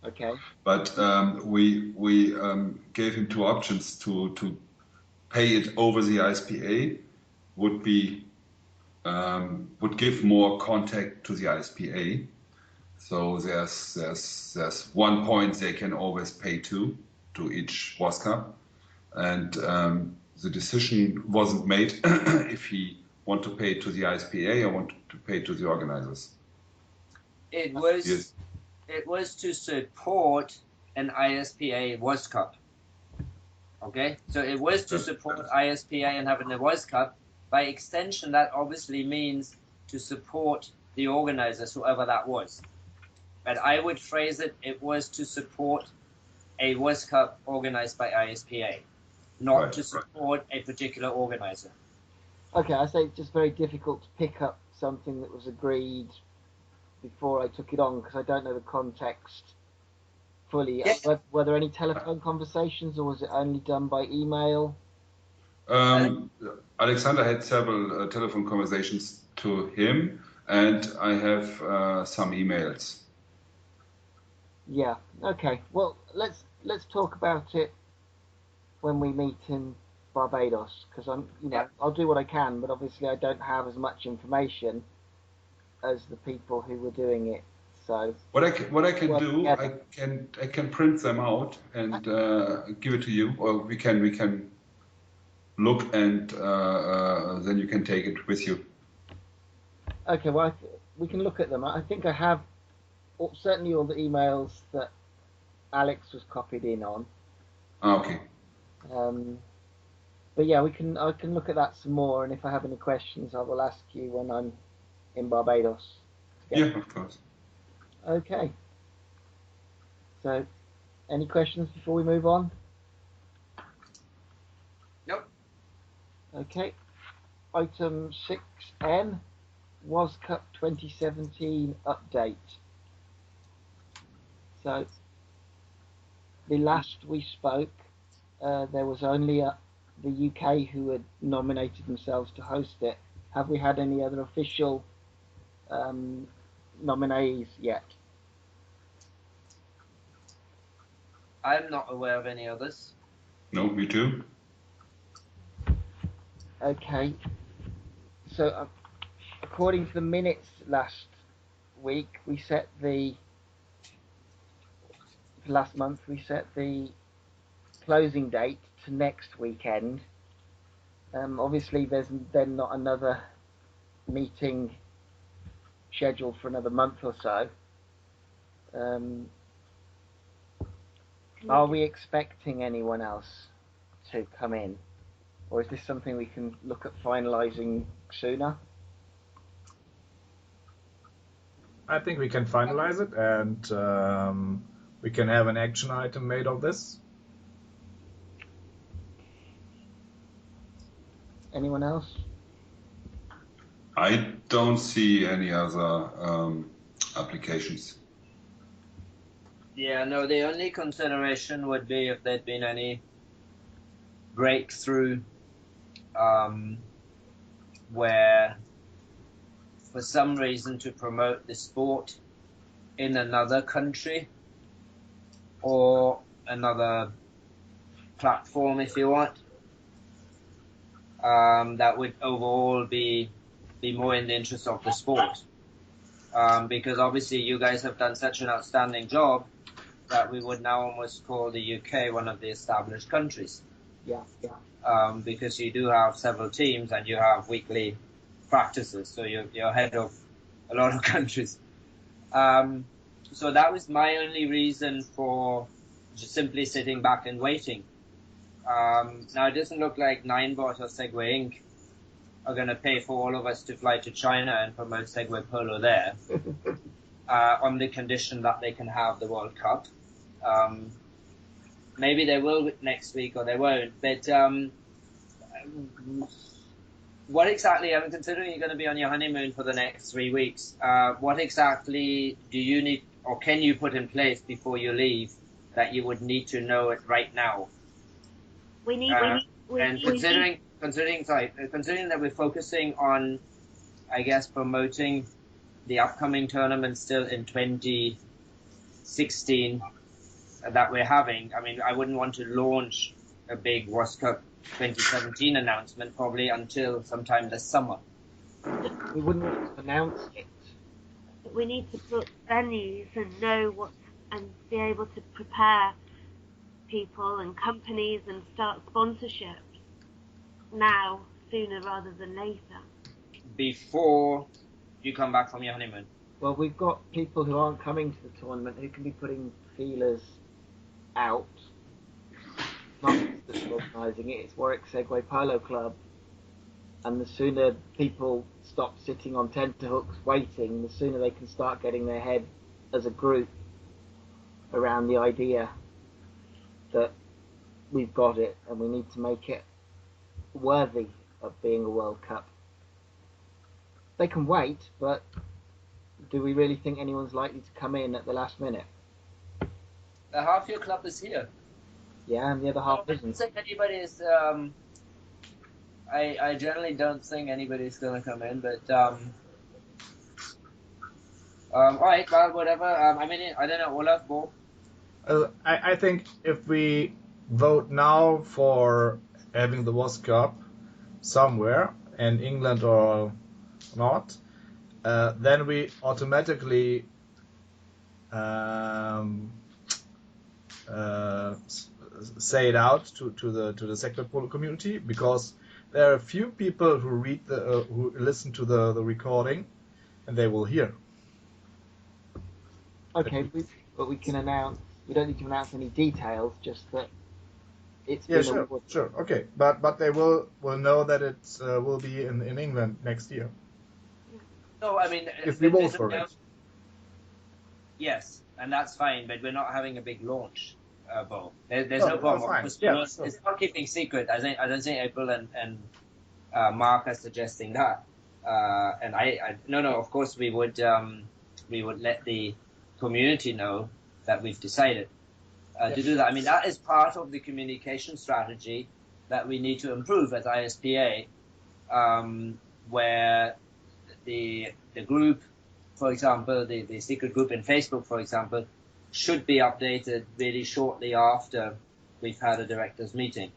Okay. But we gave him two options to pay it over the ISPA would give more contact to the ISPA. So there's 1 point they can always pay to each WAS Cup, and the decision wasn't made if he want to pay to the ISPA or want to pay to the organizers. It was Yes. It was to support an ISPA WAS Cup. Okay, so it was to support ISPA and having a WAS Cup. By extension, that obviously means to support the organizers, whoever that was. But I would phrase it, it was to support a WAS Cup organized by ISPA, not to support a particular organizer. Okay, I say it's just very difficult to pick up something that was agreed before I took it on because I don't know the context fully. Yeah. Were there any telephone conversations or was it only done by email? Alexander had several telephone conversations to him, and I have some emails. Yeah. Okay. Well, let's talk about it when we meet in Barbados because I'll do what I can, but obviously I don't have as much information as the people who were doing it. So what I can do, I can print them out and give it to you, or we can look and then you can take it with you. Okay, well we can look at them. I think I have certainly all the emails that Alex was copied in on. Okay. But yeah, I can look at that some more, and if I have any questions, I will ask you when I'm in Barbados. Yeah, of course. Okay. So, any questions before we move on? Nope. Okay. Item 6N, WAS Cup 2017 update. So, the last we spoke, there was only the UK who had nominated themselves to host it. Have we had any other official nominees yet? I'm not aware of any others. No, me too. Okay. So, according to the minutes last week, last month we set the closing date to next weekend. Obviously, there's then not another meeting scheduled for another month or so. Are we expecting anyone else to come in? Or is this something we can look at finalising sooner? I think we can finalise it and we can have an action item made of this. Anyone else? I don't see any other applications. Yeah, no, the only consideration would be if there'd been any breakthrough where for some reason to promote the sport in another country or another platform, if you want, that would overall be more in the interest of the sport. Because obviously you guys have done such an outstanding job that we would now almost call the UK one of the established countries. Yeah. Because you do have several teams and you have weekly practices, so you're ahead of a lot of countries. So that was my only reason for just simply sitting back and waiting. Now it doesn't look like Ninebot or Segway Inc. are going to pay for all of us to fly to China and promote Segway Polo there, on the condition that they can have the World Cup. Maybe they will next week or they won't, but what exactly, I'm considering you're going to be on your honeymoon for the next 3 weeks, what exactly do you need or can you put in place before you leave that you would need to know it right now? Considering that we're focusing on, I guess, promoting the upcoming tournament still in 2017, 16 that we're having. I mean, I wouldn't want to launch a big World Cup 2017 announcement probably until sometime this summer. We wouldn't want to announce it. But we need to book venues and know what, and be able to prepare people and companies and start sponsorships now, sooner rather than later. Before you come back from your honeymoon. Well, we've got people who aren't coming to the tournament who can be putting feelers out. Not just organising it, it's Warwick Segway Polo Club. And the sooner people stop sitting on tenterhooks waiting, the sooner they can start getting their head as a group around the idea that we've got it and we need to make it worthy of being a World Cup. They can wait, but do we really think anyone's likely to come in at the last minute? The half your club is here. Yeah, and the other half I don't isn't. think anybody is. I generally don't think anybody's going to come in, but all right, well, whatever. I mean, I don't know, Olaf, Bo. I think if we vote now for having the World Cup somewhere in England or not, then we automatically say it out to the sector polo community, because there are a few people who read who listen to the recording, and they will hear. Okay, but we can announce. We don't need to announce any details. Just that it's Yeah, been awarded. sure, okay, but they will know that it will be in England next year. No, I mean, if we vote for it. Yes, and that's fine, but we're not having a big launch, Bo. There's no problem. Fine. It's not keeping secret. I don't think April and Mark are suggesting that. And no. Of course, we would let the community know that we've decided to do that. I mean, that is part of the communication strategy that we need to improve as ISPA, where the group, for example, the secret group in Facebook, for example, should be updated really shortly after we've had a directors meeting.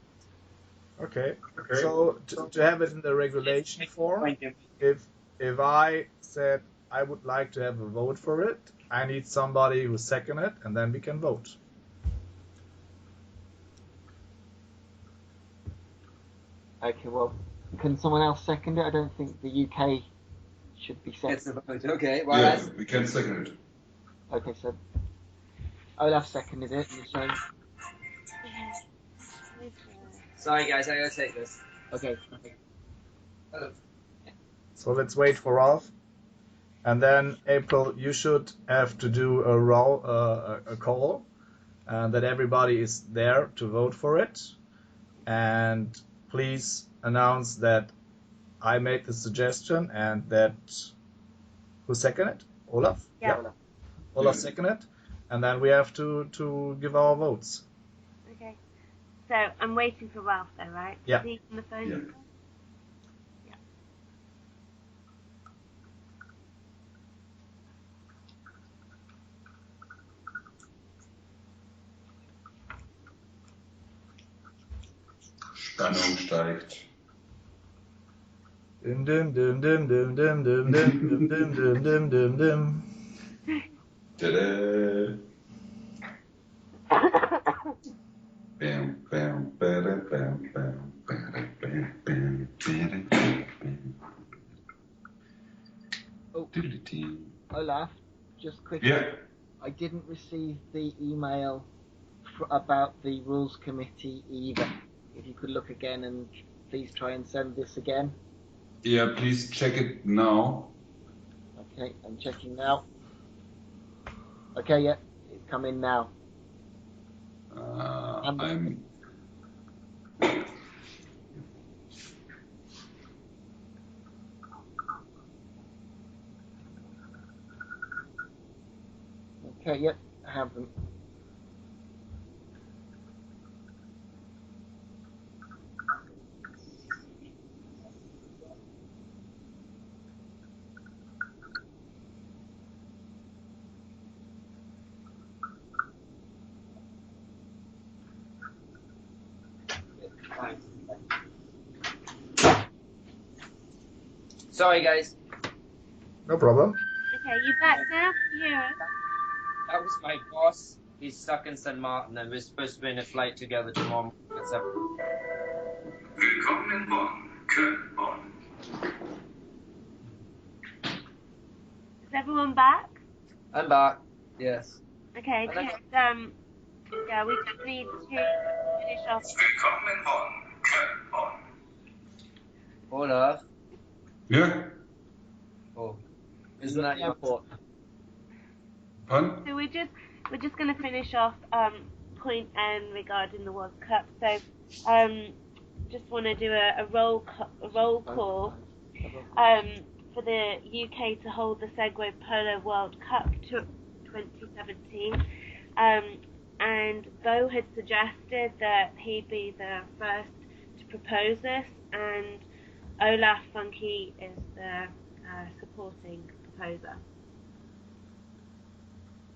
Okay. So to have it in the regulation form, if I said I would like to have a vote for it, I need somebody who second it, and then we can vote. Okay, well, can someone else second it? I don't think the UK should be second. Gets the vote. Okay. Well, Yeah, we can second it. Okay, so Olaf seconded it. So sorry, guys, I gotta take this. okay. Hello. So let's wait for Ralph. And then, April, you should have to do a call, that everybody is there to vote for it. And please announce that I made the suggestion and that... Who seconded it? Olaf? Yeah. Olaf seconded it. And then we have to give our votes. Okay. So I'm waiting for Ralph though, right? Yeah. Is he on the phone? Yeah. Yeah. Spannung steigt. Dim dim dim dim dim dim dim dim dim dim dim dim dim. Ta-da! Bam, bam, bam, bam, bam, bam, bam, bam, bam. Oh, Diddly-dee. Olaf, just quickly. Yeah. I didn't receive the email about the rules committee either. If you could look again and please try and send this again. Yeah, please check it now. Okay, I'm checking now. Okay, yeah, it's come in now. I'm. Okay, yep, I have them. Sorry, guys. No problem. Okay, you back now? Can you hear us? That was my boss. He's stuck in St. Martin, and we're supposed to be in a flight together tomorrow at 7. Willkommen in Bonn, Köln, Bonn. Is everyone back? I'm back. Yes. Okay, Okay. just, yeah, we just need to finish off. Willkommen in Bonn, Köln, Bonn. Olaf. Yeah? Oh, isn't that your airport? Pardon? So we're just going to finish off point N regarding the World Cup. So just want to do a roll call for the UK to hold the Segway Polo World Cup 2017. And Bo had suggested that he'd be the first to propose this, and Olaf Funky is the supporting proposer.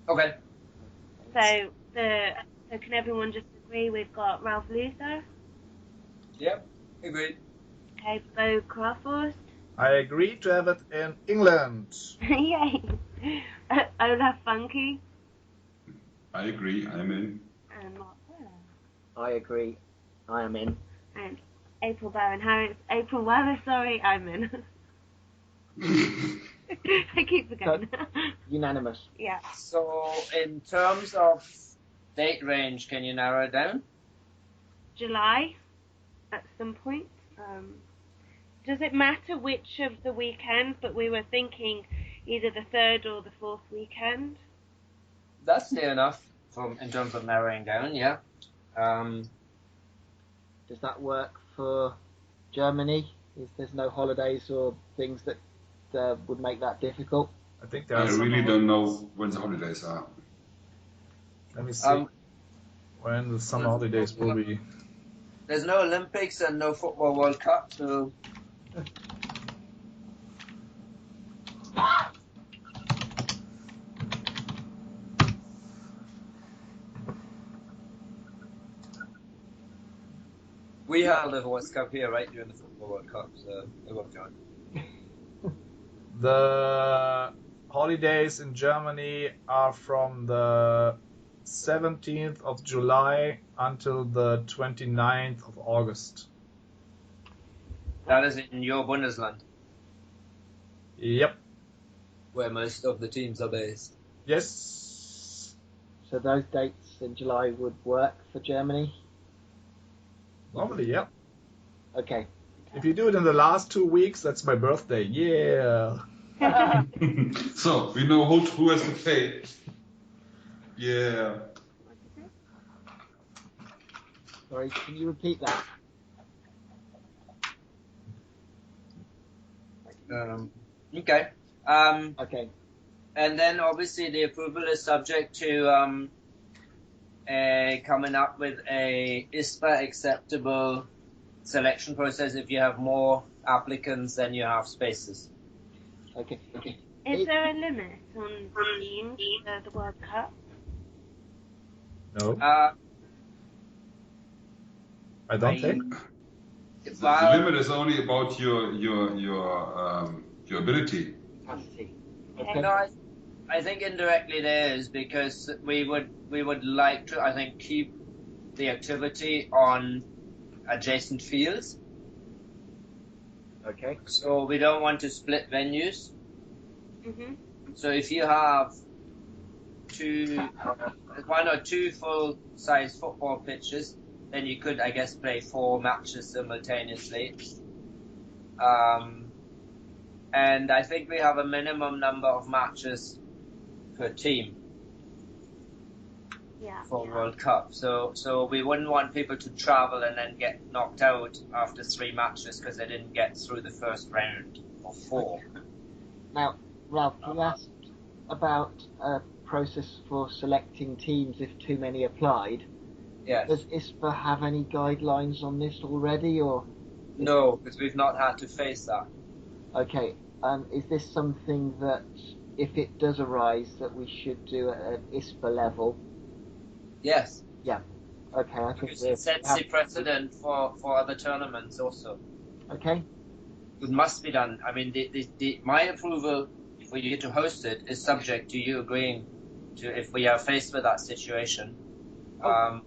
Okay. So can everyone just agree we've got Ralph Luther? Yep. Agreed. Okay, Bo Crawford. I agree to have it in England. Yay! Olaf Funky. I agree, I'm in. And Mark Weller. I agree. I am in. And April Barron Harris. April Weller, sorry, I'm in. I keep forgetting. Unanimous. Yeah. So, in terms of date range, can you narrow it down? July at some point. Does it matter which of the weekends? But we were thinking either the third or the fourth weekend. That's near enough in terms of narrowing down, yeah. Does that work for Germany? There's no holidays or things that would make that difficult? I think there I are some really don't know when the holidays are. Let me see when the summer holidays will be. There's no Olympics and no Football World Cup, so... We held a World Cup here, right, during the Football World Cup, so it worked out. The holidays in Germany are from the 17th of July until the 29th of August. That is in your Bundesland, Yep. where most of the teams are based. Yes. So those dates in July would work for Germany? Normally, yeah. Okay. If you do it in the last 2 weeks, that's my birthday. Yeah. So, we know who has to pay. Yeah. Sorry, can you repeat that? Okay. Okay. And then obviously the approval is subject to coming up with a ISPA acceptable selection process. If you have more applicants than you have spaces. Okay. Is there a limit on teams for the World Cup? No, I don't think. The limit is only about your ability. Capacity. Okay. No, I think indirectly there is, because we would like to, I think, keep the activity on adjacent fields. Okay. So we don't want to split venues. Mhm. So if you have one or two full-size football pitches, then you could, I guess, play 4 matches simultaneously. And I think we have a minimum number of matches per team for World Cup. So we wouldn't want people to travel and then get knocked out after 3 matches because they didn't get through the first round of 4. Now, Ralph, you asked about a process for selecting teams if too many applied. Yes. Does ISPA have any guidelines on this already, or? No, because we've not had to face that. Okay. Is this something that, if it does arise, that we should do at ISPA level? Yes. Yeah. Okay, I think Because it sets the precedent for other tournaments also. Okay. it must be done. I mean, my approval for you to host it is subject to you agreeing to, if we are faced with that situation,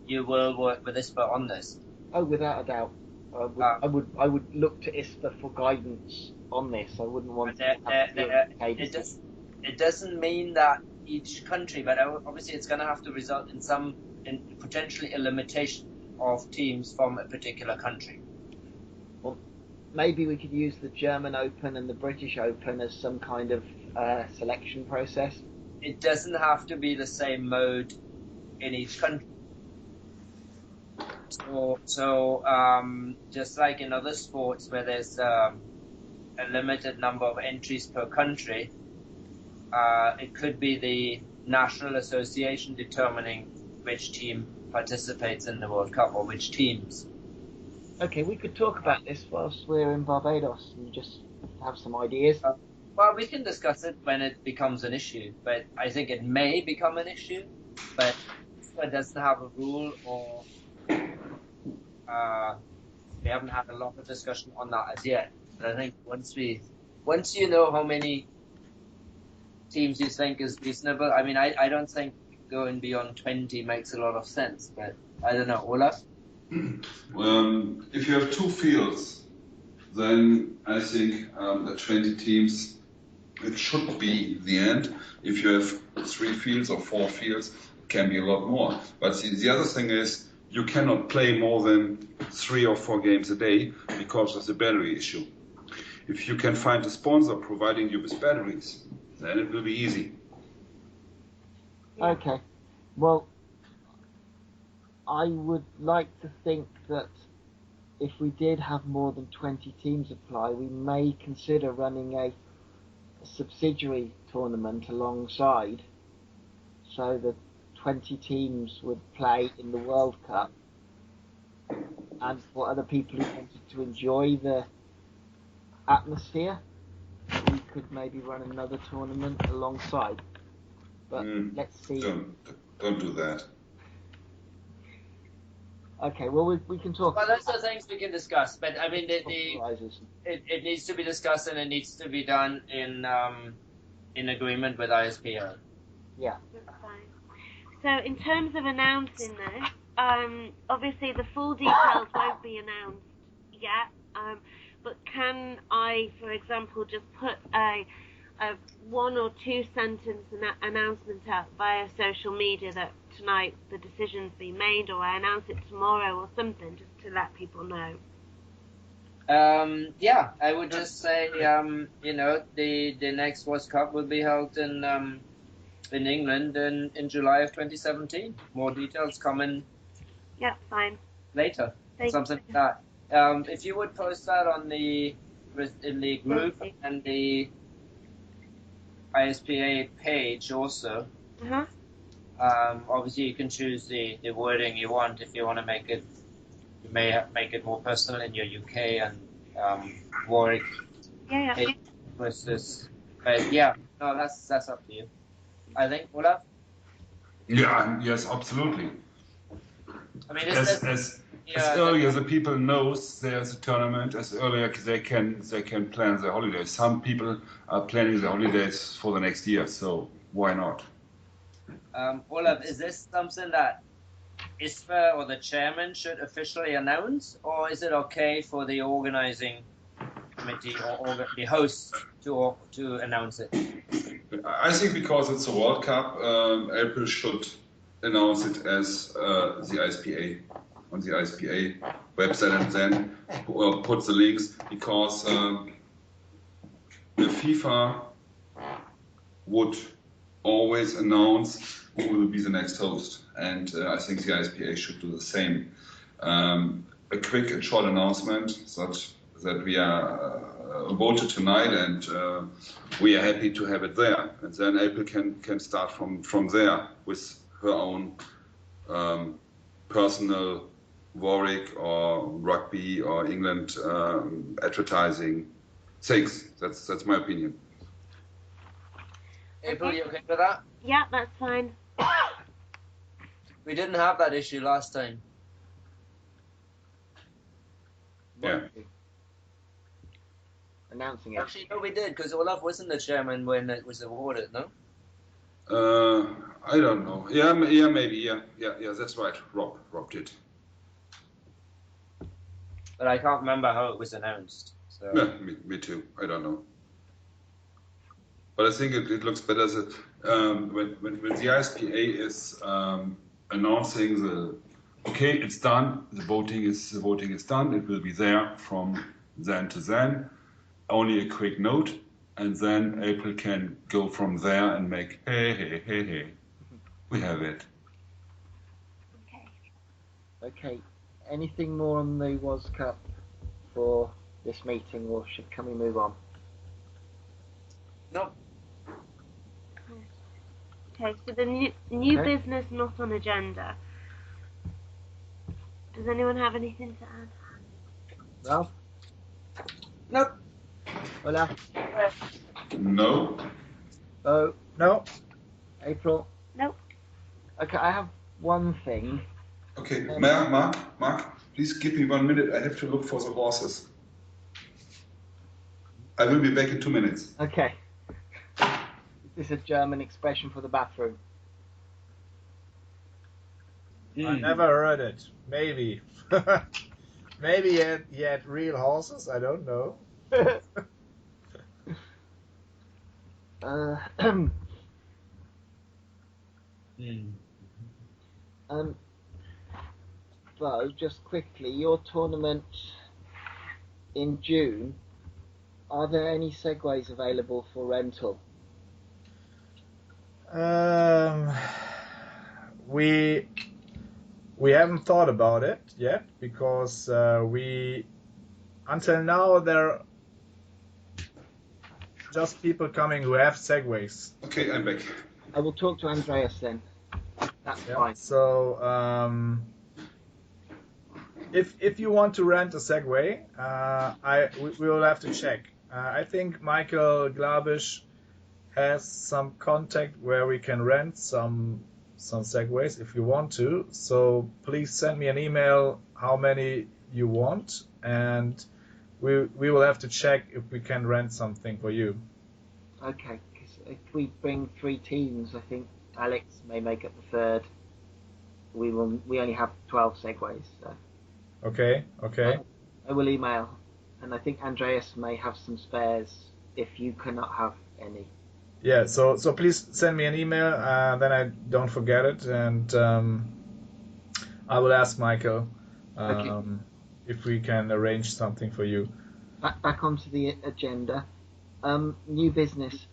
you will work with ISPA on this. Oh, without a doubt. I would look to ISPA for guidance on this. I wouldn't want to have to it doesn't mean that each country, but obviously it's going to have to result in potentially a limitation of teams from a particular country. Well, maybe we could use the German Open and the British Open as some kind of selection process. It doesn't have to be the same mode in each country. So just like in other sports where there's a limited number of entries per country, it could be the national association determining which team participates in the World Cup or which teams. Okay, we could talk about this whilst we're in Barbados and just have some ideas. Well, we can discuss it when it becomes an issue, but I think it may become an issue, but it doesn't have a rule, or we haven't had a lot of discussion on that as yet. But I think once you know how many teams you think is reasonable, I mean, I don't think going beyond 20 makes a lot of sense, but I don't know. Olaf? If you have two fields, then I think the 20 teams, it should be the end. If you have 3 fields or 4 fields, it can be a lot more. But the other thing is, you cannot play more than 3 or 4 games a day because of the battery issue. If you can find a sponsor providing you with batteries, then it will be easy. Okay. Well, I would like to think that if we did have more than 20 teams apply, we may consider running a subsidiary tournament alongside, so that 20 teams would play in the World Cup, and for other people who wanted to enjoy the atmosphere, we could maybe run another tournament alongside. But let's see. Don't do that. Okay, well, we can talk. Well, those are things we can discuss, but I mean, it needs to be discussed and it needs to be done in agreement with ISPO. Yeah. That's fine. So, in terms of announcing this, obviously the full details won't be announced yet, but can I, for example, just put a 1 or 2 sentence announcement out via social media that tonight the decision's been made, or I announce it tomorrow or something, just to let people know? Yeah, I would just say, the next World Cup will be held in England in July of 2017. More details coming. Yeah, fine. Later, something like that. If you would post that in the group and the ISPA page also. Obviously, you can choose the wording you want if you want to make it. You may make it more personal in your UK and Warwick. Yeah. Versus, but yeah, no, that's up to you. I think, Olaf. Yeah. Yes. Absolutely. I mean, as early as the people knows there's a tournament, as earlier they can plan their holidays. Some people are planning their holidays for the next year, so why not? Olaf, is this something that ISPA or the chairman should officially announce, or is it okay for the organizing committee or the host to announce it? I think because it's a World Cup, April should announce it as the ISPA on the ISPA website, and then put the links, because the FIFA would always announce who will be the next host, and I think the ISPA should do the same. A quick and short announcement that we are voted tonight, and we are happy to have it there, and then April can start from there with her own personal Warwick or rugby or England advertising things. That's my opinion. April, you okay with that? Yeah, that's fine. We didn't have that issue last time. Yeah. announcing it. Actually, no, we did, because Olaf wasn't the chairman when it was awarded, no? I don't know. Yeah, maybe. Yeah. That's right. Rob did. But I can't remember how it was announced. So. Yeah, me too. I don't know. But I think it looks better that when the ISPA is announcing okay, it's done. The voting is done. It will be there from then to then. Only a quick note, and then April can go from there and make hey. We have it. Okay. Anything more on the WAS Cup for this meeting, or can we move on? No. Okay, so the new business not on agenda. Does anyone have anything to add? Ralph? Nope. Olaf? No. Oh. No. April? Nope. Okay, I have one thing. Okay, Mark, please give me 1 minute. I have to look for the horses. I will be back in 2 minutes. Okay. Is this a German expression for the bathroom? I never heard it. Maybe. Maybe he had real horses. I don't know. Bo, just quickly, your tournament in June, are there any segways available for rental? We haven't thought about it yet because until now there are just people coming who have segways. Okay, I'm back. I will talk to Andreas then. That's fine. So if you want to rent a Segway, we will have to check. I think Michael Glabisch has some contact where we can rent some Segways if you want to. So please send me an email how many you want, and we will have to check if we can rent something for you. Okay, because if we bring 3 teams, I think Alex may make up the third. We only have 12 Segways. So. Okay. I will email, and I think Andreas may have some spares if you cannot have any. Yeah, so please send me an email, then I don't forget it, and I will ask Michael if we can arrange something for you. Back onto the agenda. New business.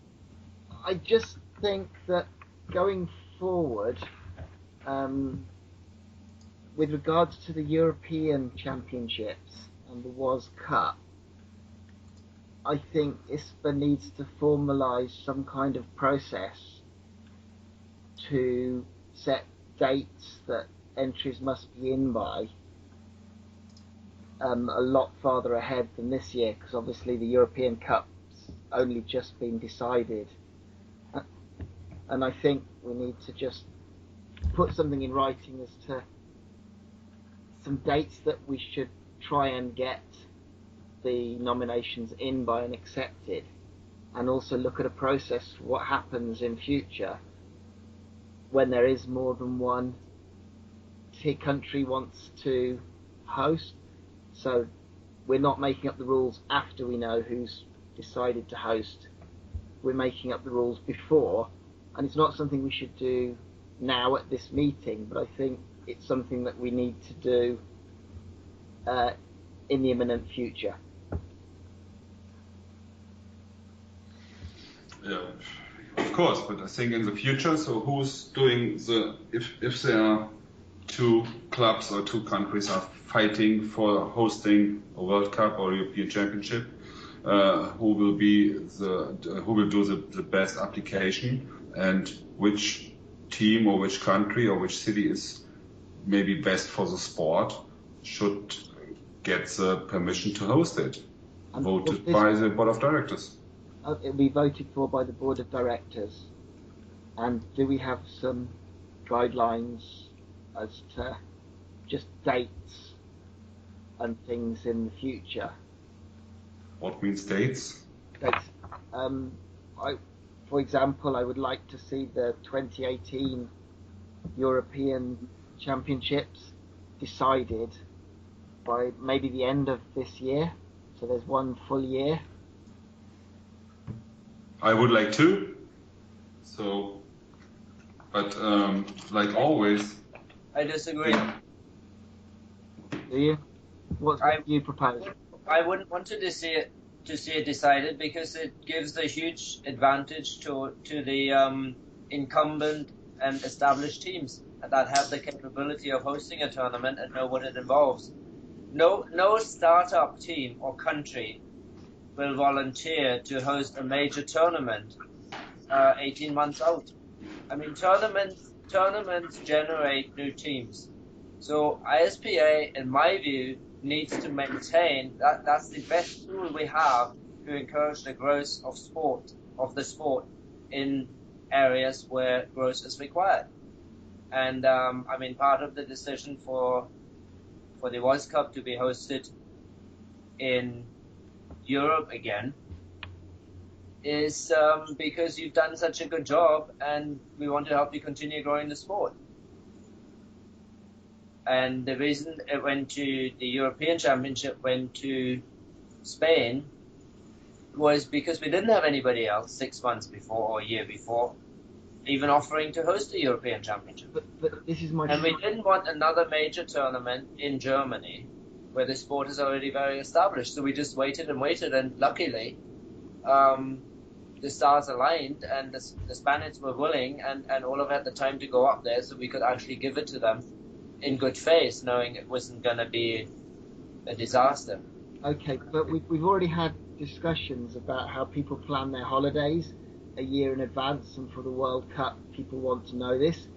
I just think that going forward, with regards to the European Championships and the WAS Cup, I think ISPA needs to formalise some kind of process to set dates that entries must be in by a lot farther ahead than this year, because obviously the European Cup's only just been decided. And I think we need to just put something in writing as to some dates that we should try and get the nominations in by and accepted, and also look at a process for what happens in future when there is more than one country wants to host. So we're not making up the rules after we know who's decided to host. We're making up the rules before, and it's not something we should do now at this meeting, but I think it's something that we need to do in the imminent future. Yeah, of course, but I think in the future, so who's doing if there are 2 clubs or 2 countries are fighting for hosting a World Cup or European Championship, who will do the best application, and which team or which country or which city is maybe best for the sport should get the permission to host it, voted by the board of directors. It'll be voted for by the board of directors. And do we have some guidelines as to just dates and things in the future? What means dates? Dates. For example, I would like to see the 2018 European Championships decided by maybe the end of this year. So there's one full year. I would like to. So, but like always. I disagree. Do you? What do you propose? I wouldn't want to see it decided because it gives a huge advantage to the incumbent and established teams that have the capability of hosting a tournament and know what it involves. No startup team or country will volunteer to host a major tournament 18 months out. I mean, tournaments generate new teams. So ISPA, in my view, needs to maintain that that's the best tool we have to encourage the growth of the sport in areas where growth is required. And I mean, part of the decision for the World Cup to be hosted in Europe again is because you've done such a good job and we want to help you continue growing the sport. And the reason it went to the European Championship went to Spain was because we didn't have anybody else 6 months before or a year before even offering to host a European Championship. But this is my... And we didn't want another major tournament in Germany where the sport is already very established. So we just waited and waited, and luckily the stars aligned and the Spaniards were willing and all of had the time to go up there so we could actually give it to them in good faith, knowing it wasn't going to be a disaster. Okay, but we've already had discussions about how people plan their holidays a year in advance, and for the World Cup, people want to know this.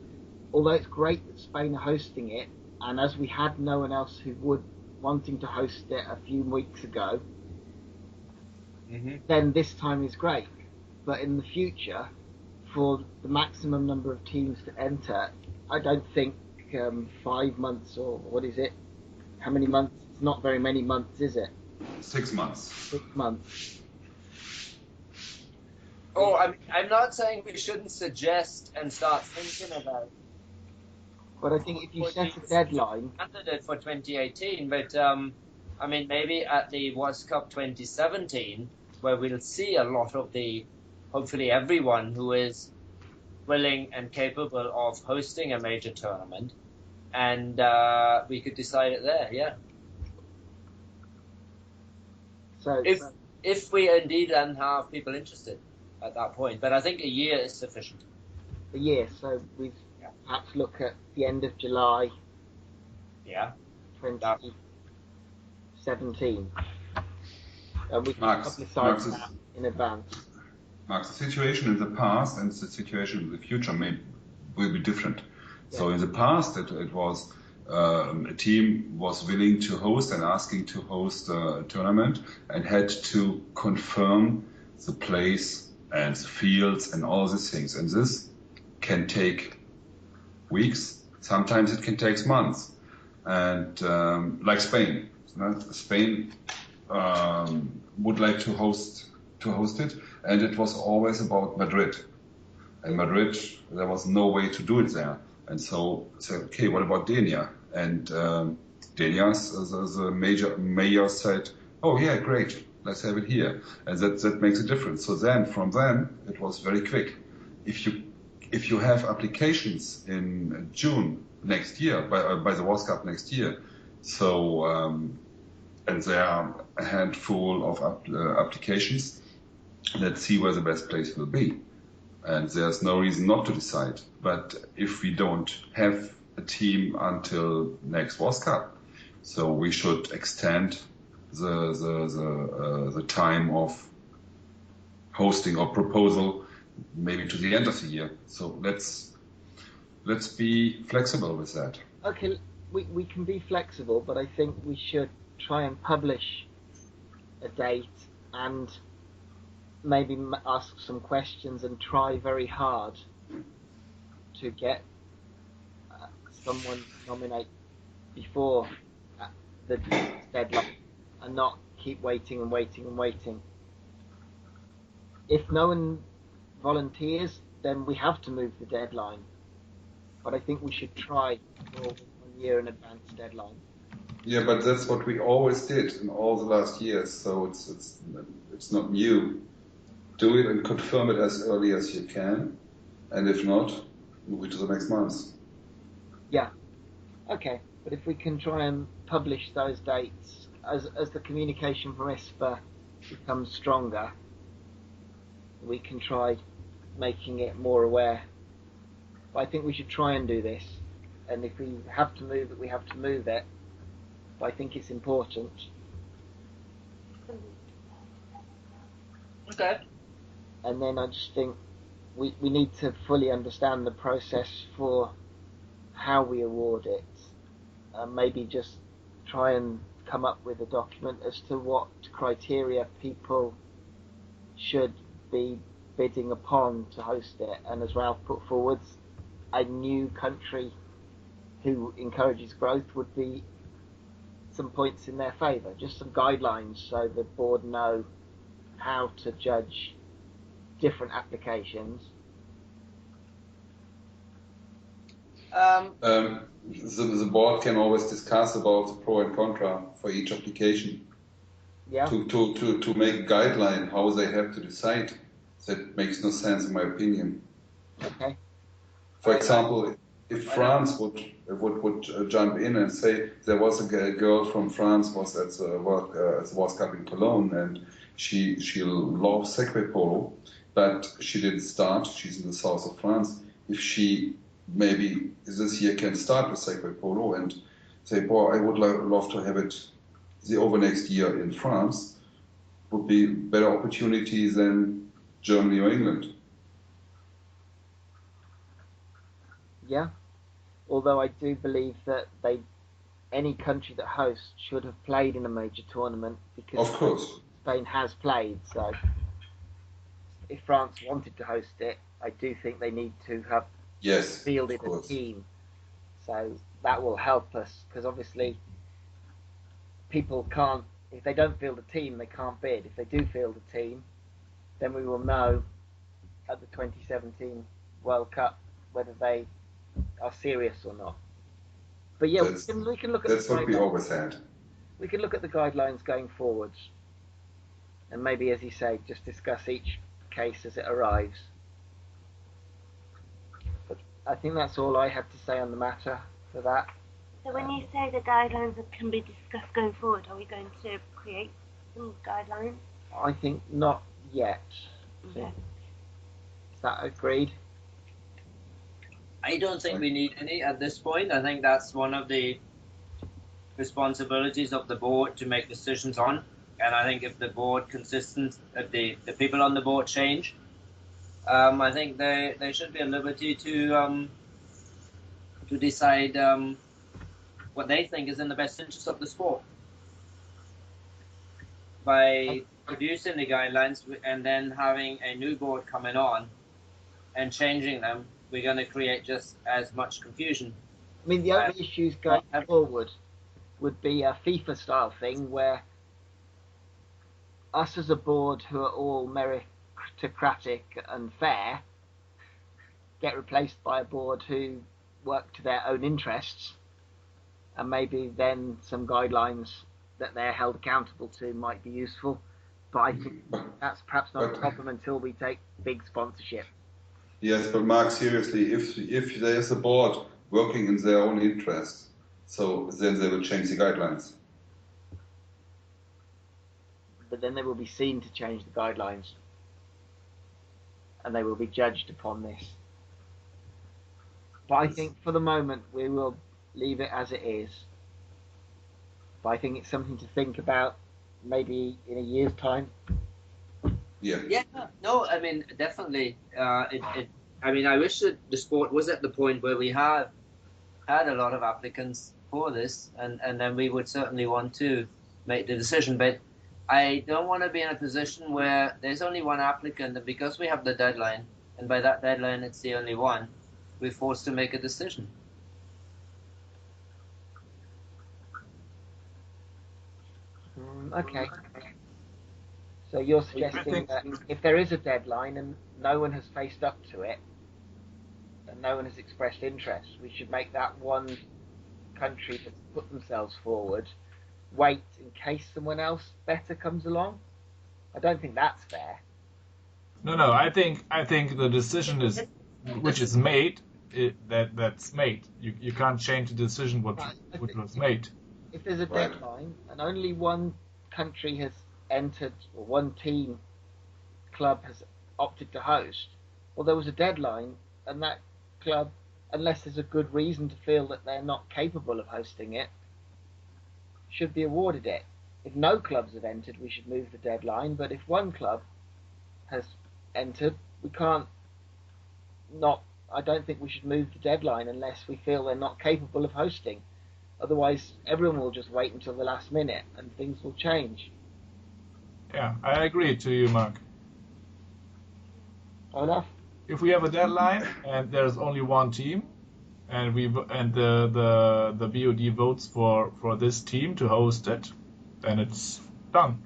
Although it's great that Spain are hosting it, and as we had no one else who would wanting to host it a few weeks ago, then this time is great. But in the future, for the maximum number of teams to enter, I don't think 5 months, or what is it? How many months? It's not very many months, is it? 6 months. 6 months. Oh, I'm not saying we shouldn't suggest and start thinking about it. But I think if you set a deadline... Candidate for 2018, but I mean, maybe at the World Cup 2017, where we'll see a lot of hopefully everyone who is willing and capable of hosting a major tournament, and we could decide it there, yeah. So if we indeed then have people interested at that point, but I think a year is sufficient. A year, so we perhaps look at the end of July. Yeah. 2017. And we can publicize that in advance. Max, the situation in the past and the situation in the future will be different. Yeah. So in the past, it was a team was willing to host and asking to host a tournament and had to confirm the place and the fields and all these things. And this can take weeks. Sometimes it can take months. And like Spain, Spain would like to host it, and it was always about Madrid. And Madrid, there was no way to do it there. And so said, okay, what about Denia? And Denia, the mayor said, oh yeah, great, let's have it here. And that makes a difference. So then, from then, it was very quick. If you have applications in June next year, by the World Cup next year, so and there are a handful of applications, let's see where the best place will be. And there's no reason not to decide. But if we don't have a team until next World Cup, so we should extend the time of hosting or proposal maybe to the end of the year. So let's be flexible with that. Okay, we can be flexible, but I think we should try and publish a date and maybe ask some questions and try very hard to get someone to nominate before the deadline, and not keep waiting and waiting and waiting. If no one volunteers, then we have to move the deadline. But I think we should try for 1 year in advance deadline. Yeah, but that's what we always did in all the last years, so it's not new. Do it and confirm it as early as you can, and if not, move it to the next month. Yeah, okay. But if we can try and publish those dates as the communication from ISPA becomes stronger, we can try making it more aware. But I think we should try and do this, and if we have to move it, we have to move it. But I think it's important. Okay. And then I just think we need to fully understand the process for how we award it. Maybe just try and come up with a document as to what criteria people should be bidding upon to host it. And as Ralph put forwards, a new country who encourages growth would be some points in their favour, just some guidelines so the board know how to judge different applications. The board can always discuss about the pro and contra for each application. Yeah. To make a guideline how they have to decide, that makes no sense in my opinion. Okay. For example, if France would jump in and say there was a girl from France was at the World Cup in Cologne and she loves Segway polo, but she didn't start. She's in the south of France. If she maybe this year can start with Segway polo and say, boy, I would love to have it the over next year in France, would be better opportunity than Germany or England. Yeah. Although I do believe that any country that hosts should have played in a major tournament because of course Spain has played. So if France wanted to host it, I do think they need to have fielded a team. So that will help us because obviously people can't, if they don't field a team, they can't bid. If they do field a team, then we will know at the 2017 World Cup whether they are serious or not. But yeah, we can look at that's what we always had. We can look at the guidelines going forwards, and maybe, as you say, just discuss each case as it arrives. But I think that's all I have to say on the matter for that. So when you say the guidelines can be discussed going forward, are we going to create some guidelines? I think not yet. Okay. Is that agreed? I don't think we need any at this point. I think that's one of the responsibilities of the board to make decisions on. And I think if the board if the people on the board change, I think they should be at liberty to decide what they think is in the best interest of the sport. By producing the guidelines and then having a new board coming on and changing them, we're going to create just as much confusion. I mean, the only issues going forward would be a FIFA-style thing where us as a board who are all meritocratic and fair get replaced by a board who work to their own interests, and maybe then some guidelines that they're held accountable to might be useful. But I think that's perhaps not a problem until we take big sponsorship. Yes, but Mark, seriously, if there is a board working in their own interest, so then they will change the guidelines. But then they will be seen to change the guidelines, and they will be judged upon this. But I think for the moment we will leave it as it is. But I think it's something to think about maybe in a year's time. Yeah. Yeah. No, I mean, definitely. I mean, I wish that the sport was at the point where we have had a lot of applicants for this, and then we would certainly want to make the decision. But I don't want to be in a position where there's only one applicant, and because we have the deadline, and by that deadline it's the only one, we're forced to make a decision. Okay. So you're suggesting that if there is a deadline and no one has faced up to it, and no one has expressed interest, we should make that one country that's put themselves forward wait in case someone else better comes along? I don't think that's fair. No. I think the decision is which is made. That's made. You can't change the decision which was made. If there's a deadline and only one country has entered, or one team club has opted to host, well, there was a deadline, and that club, unless there's a good reason to feel that they're not capable of hosting it, should be awarded it. If no clubs have entered, we should move the deadline, but if one club has entered, we can't not. I don't think we should move the deadline unless we feel they're not capable of hosting. Otherwise, everyone will just wait until the last minute and things will change. Yeah, I agree to you, Mark. Olaf? If we have a deadline and there's only one team, and the BOD votes for this team to host it, then it's done.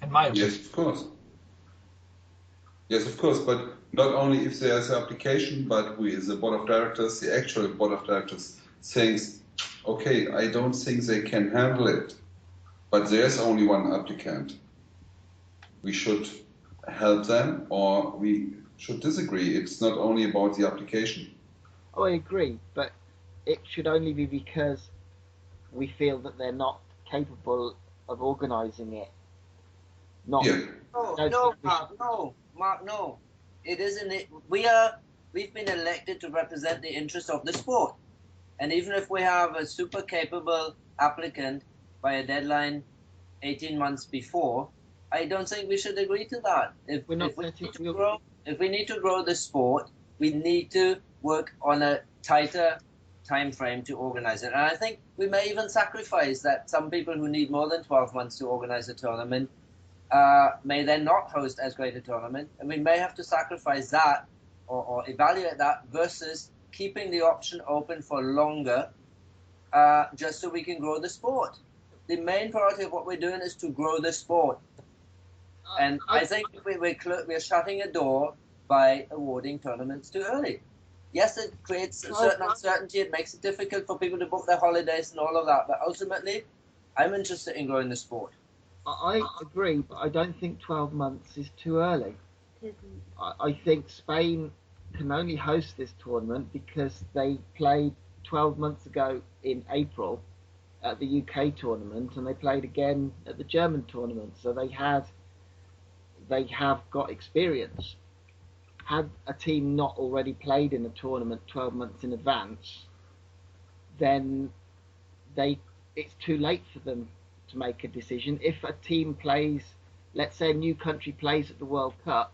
In my opinion. Yes, of course. Yes, of course, but not only if there's an application, but we, the board of directors, the actual board of directors, thinks, okay, I don't think they can handle it, but there's only one applicant. We should help them, or we should disagree. It's not only about the application. Oh, I agree, but it should only be because we feel that they're not capable of organising it. Not. Yeah. No, Mark, no. It isn't. We've been elected to represent the interests of the sport, and even if we have a super capable applicant by a deadline 18 months before, I don't think we should agree to that. If we need to grow the sport, we need to work on a tighter time frame to organize it. And I think we may even sacrifice that some people who need more than 12 months to organize a tournament may then not host as great a tournament. And we may have to sacrifice that or evaluate that versus keeping the option open for longer just so we can grow the sport. The main priority of what we're doing is to grow the sport. And I think we're shutting a door by awarding tournaments too early. Yes, it creates a certain uncertainty. It makes it difficult for people to book their holidays and all of that. But ultimately, I'm interested in growing the sport. I agree, but I don't think 12 months is too early. I think Spain can only host this tournament because they played 12 months ago in April at the UK tournament, and they played again at the German tournament. So they have got experience. Had a team not already played in a tournament 12 months in advance, then it's too late for them to make a decision. If a team plays, let's say a new country plays at the World Cup,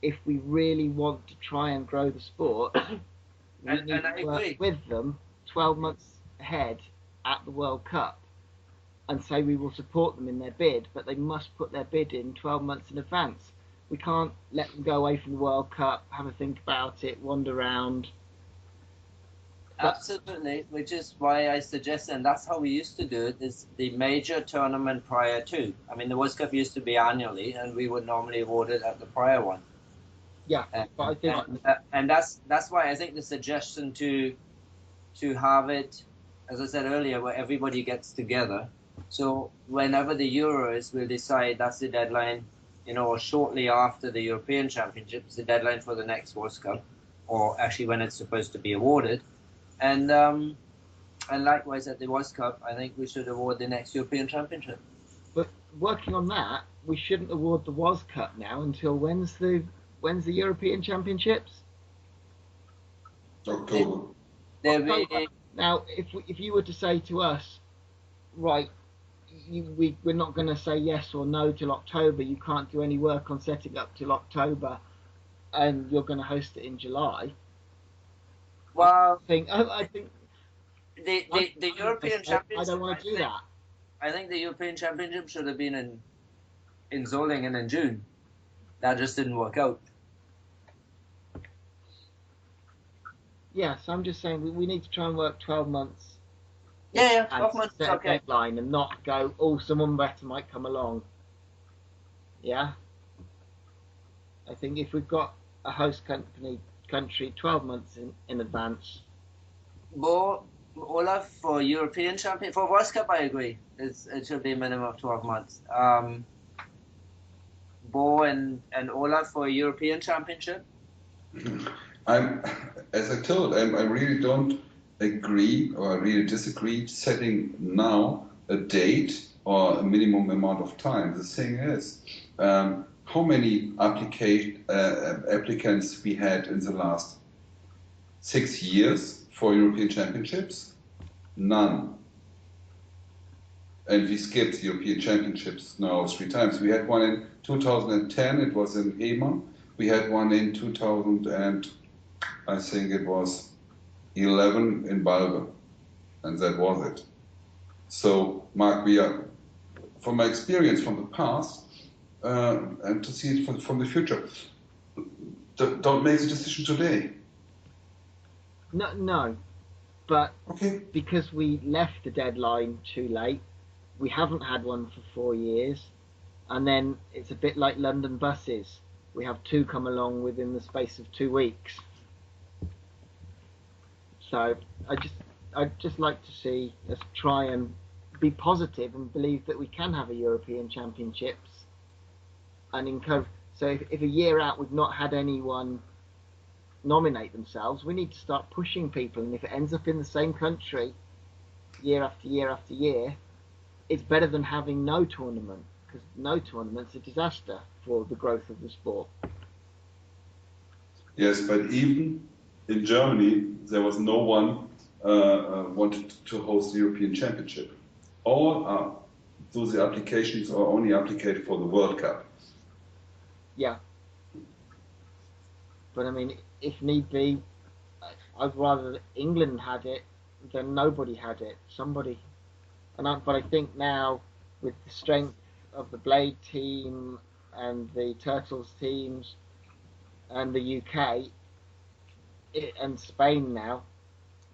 if we really want to try and grow the sport, we need to work with them 12 months ahead at the World Cup and say we will support them in their bid, but they must put their bid in 12 months in advance. We can't let them go away from the World Cup, have a think about it, wander around. Absolutely, which is why I suggest, and that's how we used to do it, is the major tournament prior to. I mean, the World Cup used to be annually, and we would normally award it at the prior one. Yeah, but I think... and that's why I think the suggestion to have it, as I said earlier, where everybody gets together. So whenever the Euro is, we'll decide that's the deadline, or shortly after the European Championships, the deadline for the next World Cup, or actually when it's supposed to be awarded. And likewise at the World Cup, I think we should award the next European Championship. But working on that, we shouldn't award the World Cup now until when's the European Championships? October. Now, if you were to say to us, right, we're not going to say yes or no till October, you can't do any work on setting up till October, and you're going to host it in July. Well, I think the European Championship. I don't want to do that. I think the European Championship should have been in Solingen in June. That just didn't work out. Yes, I'm just saying we need to try and work 12 months. Yeah, 12 months is okay. Deadline and not go, someone better might come along. Yeah. I think if we've got a host country 12 months in advance. Bo, Olaf, for European Champion, for World Cup, I agree. It should be a minimum of 12 months. Bo and Olaf for European Championship? As I told, I really don't agree, or I really disagree setting now a date or a minimum amount of time. The thing is, how many applicants we had in the last 6 years for European Championships? None. And we skipped European Championships now 3 times. We had one in 2010, it was in Hema. We had one in 2000 and I think it was 11 in Balve, and that was it. So, Mark, we are, from my experience from the past, and to see it from the future, don't make the decision today. No, but okay. Because we left the deadline too late, we haven't had one for 4 years, and then it's a bit like London buses. We have 2 come along within the space of 2 weeks. So I'd just like to see us try and be positive and believe that we can have a European Championships and encourage. So if a year out we've not had anyone nominate themselves, we need to start pushing people. And if it ends up in the same country year after year after year, it's better than having no tournament, because no tournament's a disaster for the growth of the sport. Yes, but even in Germany, there was no one wanted to host the European Championship. All those applications are only applied for the World Cup. Yeah. But I mean, if need be, I'd rather England had it than nobody had it. Somebody. But I think now, with the strength of the Blade team and the Turtles teams and the UK and Spain now,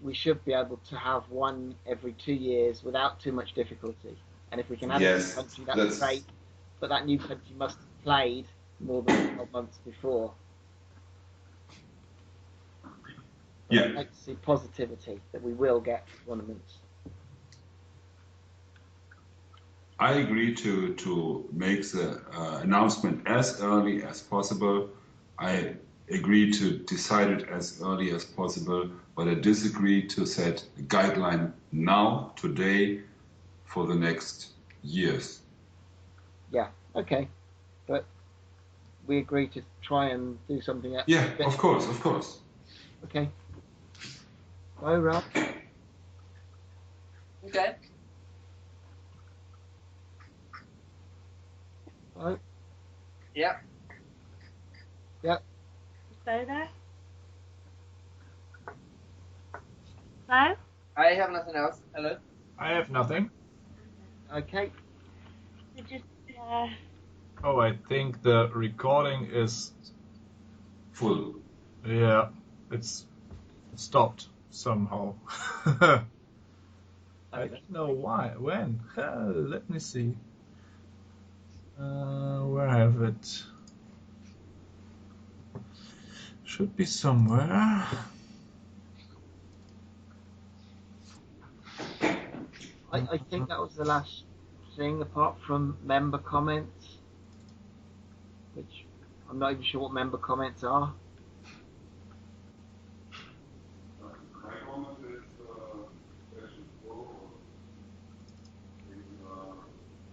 we should be able to have one every 2 years without too much difficulty. And if we can have a new country, that's great. But that new country must have played more than 12 months before. But I'd like to see positivity that we will get tournaments. I agree to make the announcement as early as possible. I agree to decide it as early as possible, but I disagree to set a guideline now, today, for the next years. Yeah, okay. But we agree to try and do something else. Yeah, of course. Okay. Bye, Ralph. Okay. Bye. Yeah. Yep. Bo there? Bo? I have nothing else. Hello? I have nothing. Okay. So just, Oh, I think the recording is full. Yeah, it's stopped somehow. I don't know why. When? Let me see. Where I have it? Should be somewhere. I think that was the last thing, apart from member comments, which I'm not even sure what member comments are.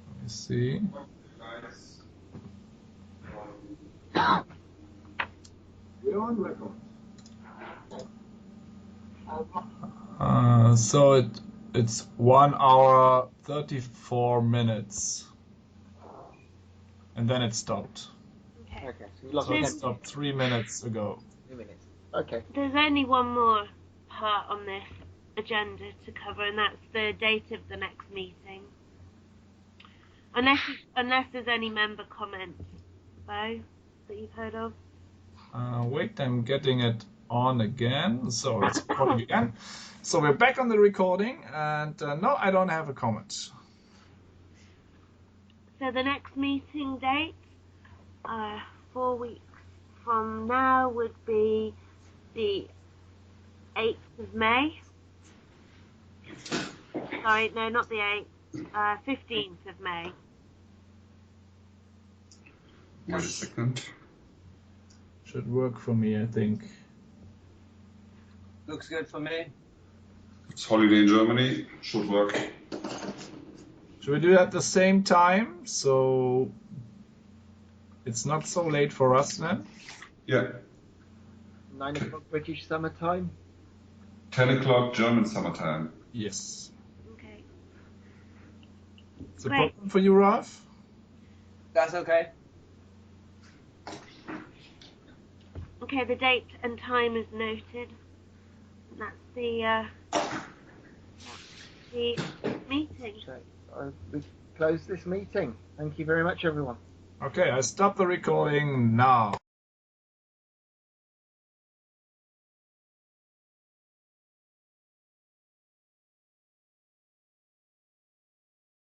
Let me see. We're on record. So it's 1 hour 34 minutes, and then it stopped. Okay, so we lost it stopped 3 minutes ago. 3 minutes. Okay. There's only one more part on this agenda to cover, and that's the date of the next meeting. Unless there's any member comments, Bo, that you've heard of. Wait, I'm getting it on again. So it's recording again. So we're back on the recording, and no, I don't have a comment. So the next meeting date 4 weeks from now would be the 8th of May. Sorry, no, not the 8th. 15th of May. Wait a second. Should work for me, I think. Looks good for me. It's holiday in Germany. Should work. Should we do it at the same time? So it's not so late for us then? Yeah. 9 o'clock British summertime. 10 o'clock German summertime. Yes. Okay. It's a Great. problem for you, Ralph? That's okay. Okay, the date and time is noted. And that's the meeting. So we close this meeting. Thank you very much, everyone. Okay, I stop the recording now.